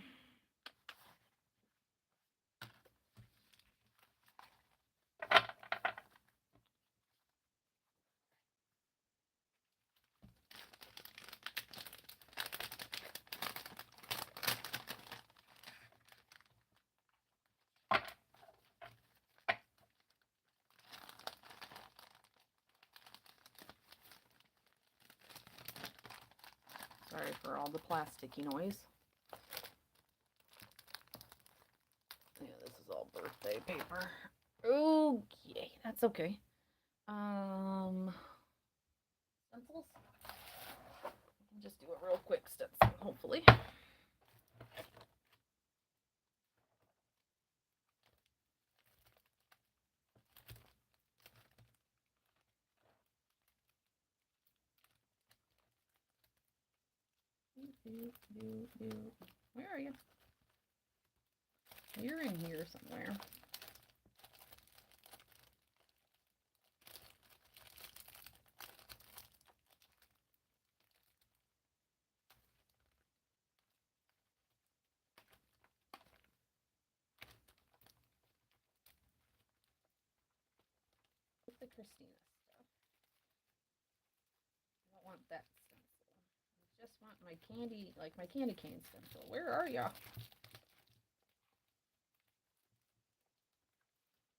Sorry for all the plasticky noise. Yeah, this is all birthday paper. Okay, that's okay. Stencils. I can just do a real quick stencil, hopefully. Where are you? You're in here somewhere. Put the Christina stuff. I don't want that stencil. I just want my candy, like my candy cane stencil. Where are ya?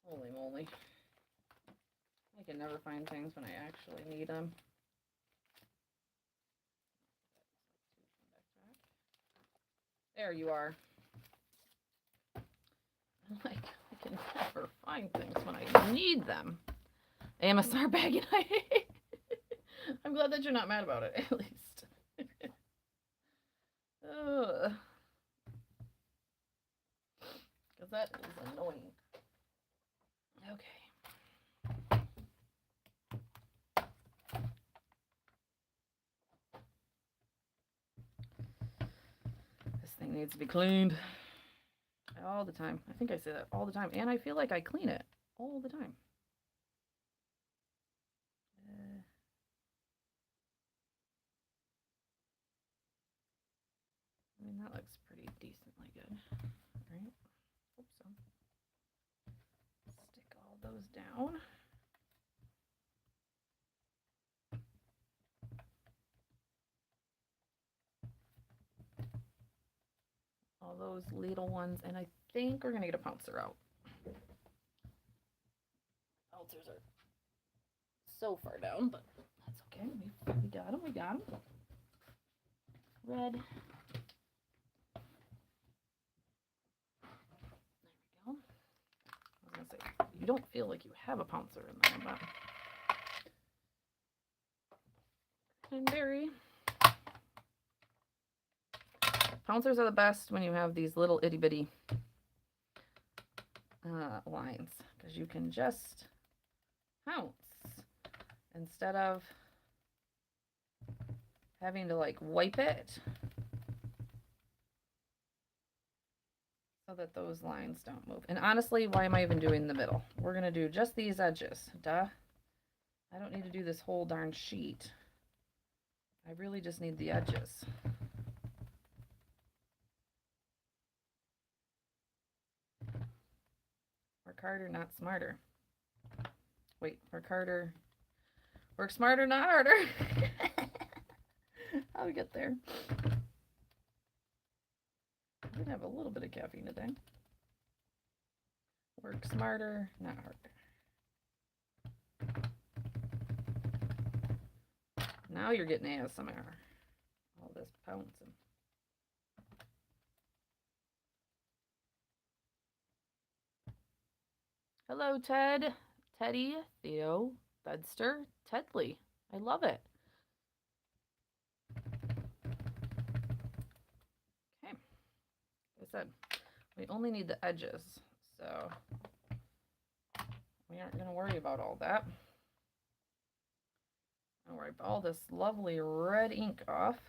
Holy moly. I can never find things when I actually need them. There you are. I'm like, I can never find things when I need them. AMSR bag and I I'm glad that you're not mad about it, at least. Because that is annoying. Okay. This thing needs to be cleaned all the time. I think I say that all the time. And I feel like I clean it all the time. I mean, that looks pretty decently good, right? Hope so. Stick all those down. All those little ones, and I think we're gonna get a pouncer out. Pouncers are so far down, but that's okay. We got them. We got them. Red. There we go. I was gonna say, you don't feel like you have a pouncer in there, but cranberry. Pouncers are the best when you have these little itty bitty lines, because you can just pounce instead of having to like wipe it so that those lines don't move. And honestly, why am I even doing the middle? We're gonna do just these edges. Duh. I don't need to do this whole darn sheet. I really just need the edges. Work harder, not smarter. Wait, work harder. Work smarter, not harder. I'll get there. I did have a little bit of caffeine today. Work smarter, not harder. Now you're getting ASMR. All this pouncing. Hello, Ted, Teddy, Theo, Thedster, Tedley. I love it. Okay. Like I said, we only need the edges, so we aren't going to worry about all that. I'll wipe all this lovely red ink off.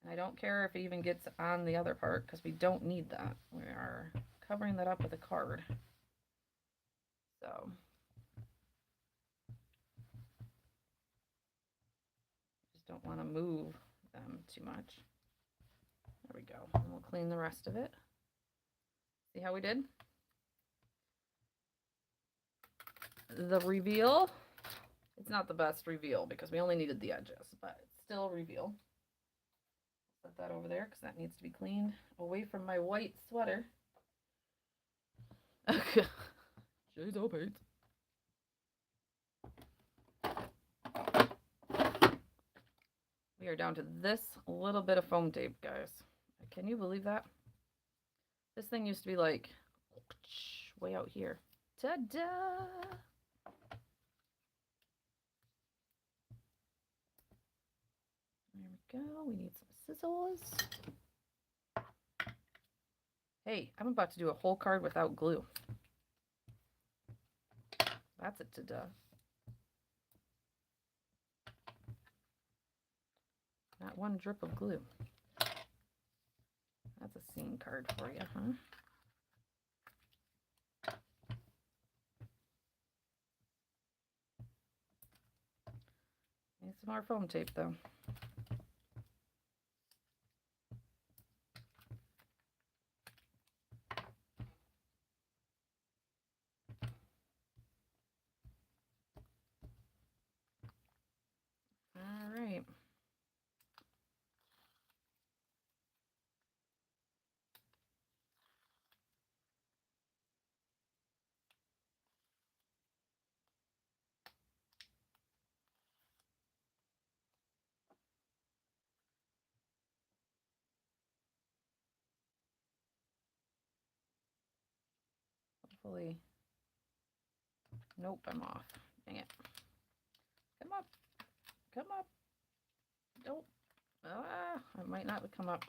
And I don't care if it even gets on the other part, because we don't need that. We are covering that up with a card. So just don't want to move them too much. There we go. And we'll clean the rest of it. See how we did? The reveal, it's not the best reveal because we only needed the edges, but it's still a reveal. Set that over there because that needs to be cleaned away from my white sweater. Okay. Jeez, oh, Pete. We are down to this little bit of foam tape, guys. Can you believe that? This thing used to be like way out here. Ta-da! There we go. We need some scissors. Hey, I'm about to do a whole card without glue. That's a ta-da. Not one drip of glue. That's a scene card for you, huh? Need some more foam tape, though. All right. Hopefully. Nope, I'm off. Dang it. Come up. Come up. Don't. Ah, I might not come up.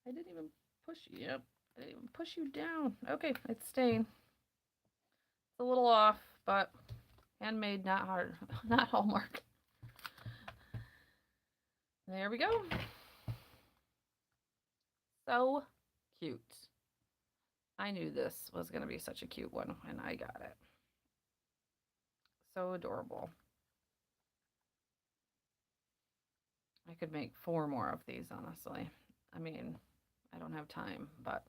I didn't even push you. Yep. I didn't even push you down. Okay, it's staying. It's a little off, but handmade, not hard, not Hallmark. There we go. So cute. I knew this was going to be such a cute one when I got it. So adorable. I could make 4 more of these, honestly. I mean, I don't have time, but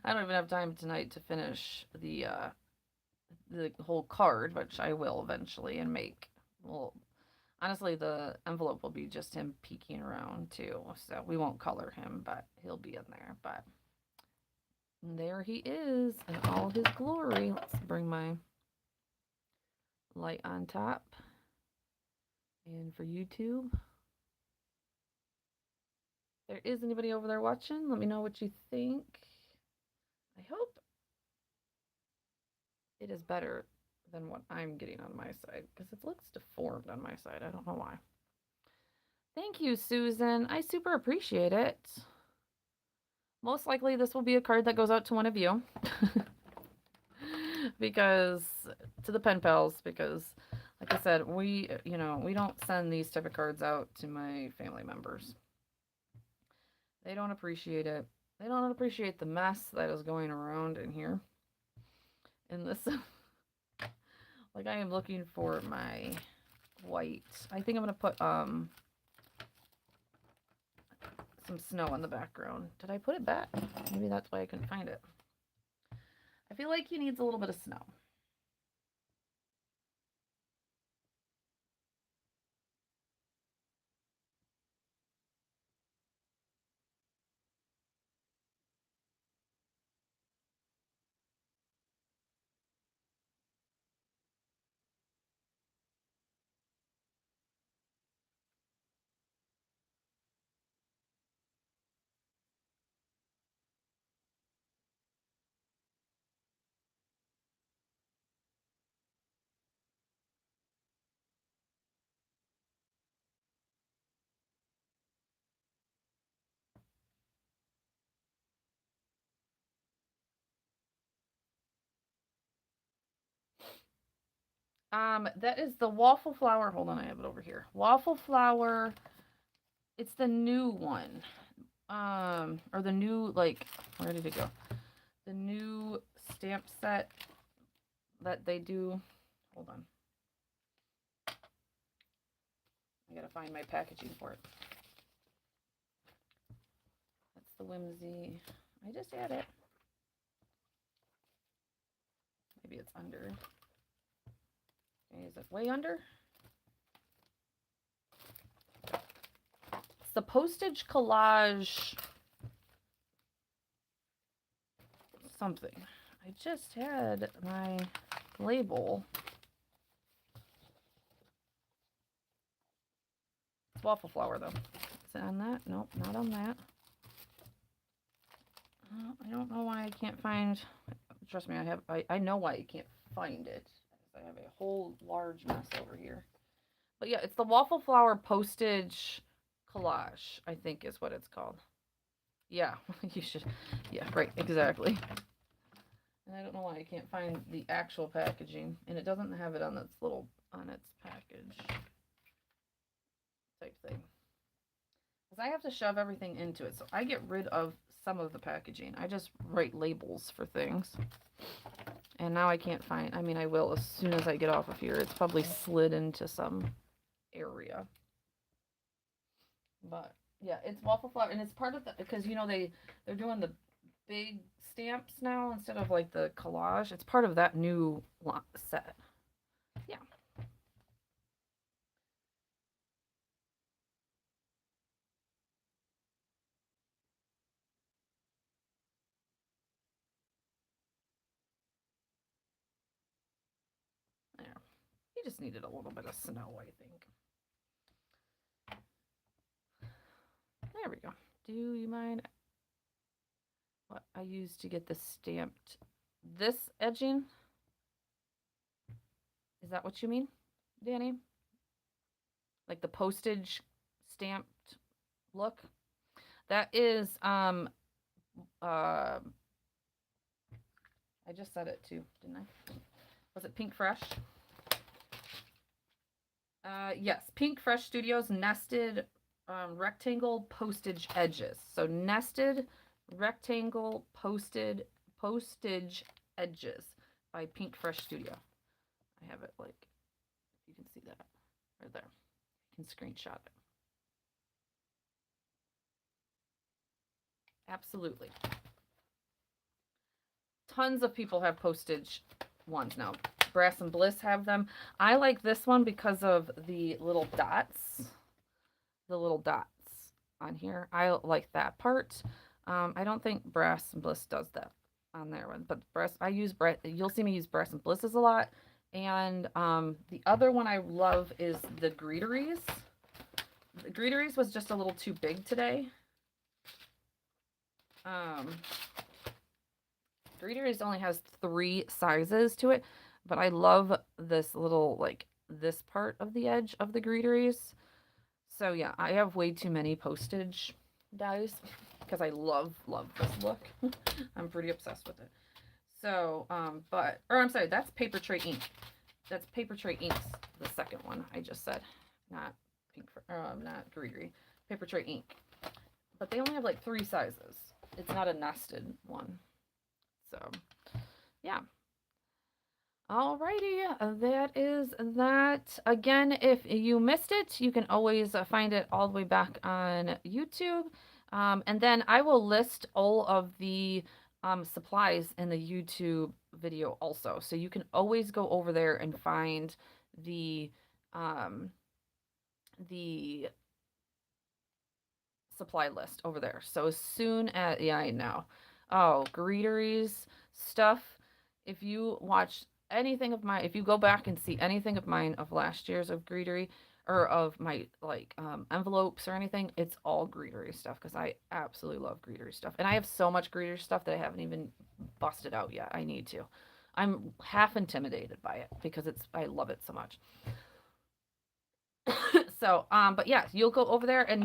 I don't even have time tonight to finish the whole card, which I will eventually and make. Well, honestly, the envelope will be just him peeking around too, so we won't color him, but he'll be in there. But there he is in all his glory. Let's bring my light on top. And for YouTube, there is anybody over there watching. Let me know what you think. I hope it is better than what I'm getting on my side because it looks deformed on my side. I don't know why. Thank you, Susan. I super appreciate it. Most likely this will be a card that goes out to one of you. Because to the pen pals, because like I said, we don't send these type of cards out to my family members. They don't appreciate it. They don't appreciate the mess that is going around in here. In this, like I am looking for my white. I think I'm gonna put some snow in the background. Did I put it back? Maybe that's why I couldn't find it. I feel like he needs a little bit of snow. That is the waffle flower. Hold on, I have it over here. Waffle flower. It's the new one. Or the new, like, where did it go? The new stamp set that they do. Hold on. I gotta find my packaging for it. That's the Whimsy. I just had it. Maybe it's under. Okay, is it way under? It's the postage collage something. I just had my label. It's waffle flower though. Is it on that? Nope, not on that. I don't know why I can't find. Trust me, I know why you can't find it. I have a whole large mess over here. But yeah, it's the waffle flower postage collage, I think is what it's called. Yeah, you should. Yeah, right, exactly. And I don't know why I can't find the actual packaging, and it doesn't have it on its package. type thing. Because I have to shove everything into it, so I get rid of some of the packaging. I just write labels for things. And now I can't find, I mean, I will as soon as I get off of here. It's probably slid into some area. But yeah, it's waffle flour, and it's part of the, because you know they're doing the big stamps now instead of like the collage. It's part of that new set. Yeah. There. You just needed a little bit of snow, I think. There we go. Do you mind what I used to get the stamped? This edging? Is that what you mean, Danny? Like the postage stamped look? That is I just said it too, didn't I? Was it Pink Fresh? Yes, Pink Fresh Studios nested rectangle postage edges. So nested rectangle postage edges by Pink Fresh Studio. I have it like, you can see that right there. You can screenshot it. Absolutely. Tons of people have postage ones now. Brass and Bliss have them. I like this one because of the little dots. The little dots on here. I like that part. I don't think Brass and Bliss does that on their one, but I use Brass. You'll see me use Brass and Blisses a lot. And the other one I love is the Greeteries. The Greeteries was just a little too big today. Greeteries only has 3 sizes to it, but I love this little, like, this part of the edge of the Greeteries. So yeah, I have way too many postage dies because I love this look. I'm pretty obsessed with it. So, I'm sorry, that's Paper Tray ink. That's Paper Tray Inks, the second one I just said, not pink, not Greetery. Paper Tray ink. But they only have like 3 sizes. It's not a nested one. So, yeah. Alrighty, that is that. Again, if you missed it, you can always find it all the way back on YouTube. And then I will list all of the supplies in the YouTube video also. So you can always go over there and find the supply list over there. So as soon as, yeah, I know. Oh, Greeteries stuff. If you watch anything of mine, if you go back and see anything of mine of last year's of Greetery or of my like envelopes or anything, it's all Greetery stuff because I absolutely love Greetery stuff. And I have so much Greetery stuff that I haven't even busted out yet. I need to. I'm half intimidated by it because I love it so much. So, but yeah, you'll go over there and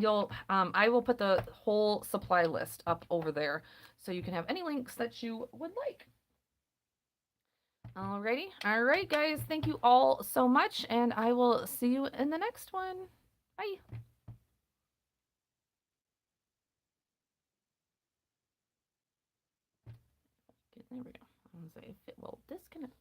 I will put the whole supply list up over there so you can have any links that you would like. Alrighty. All right, guys. Thank you all so much, and I will see you in the next one. Bye. Okay, there we go. I was like, well, disconnect.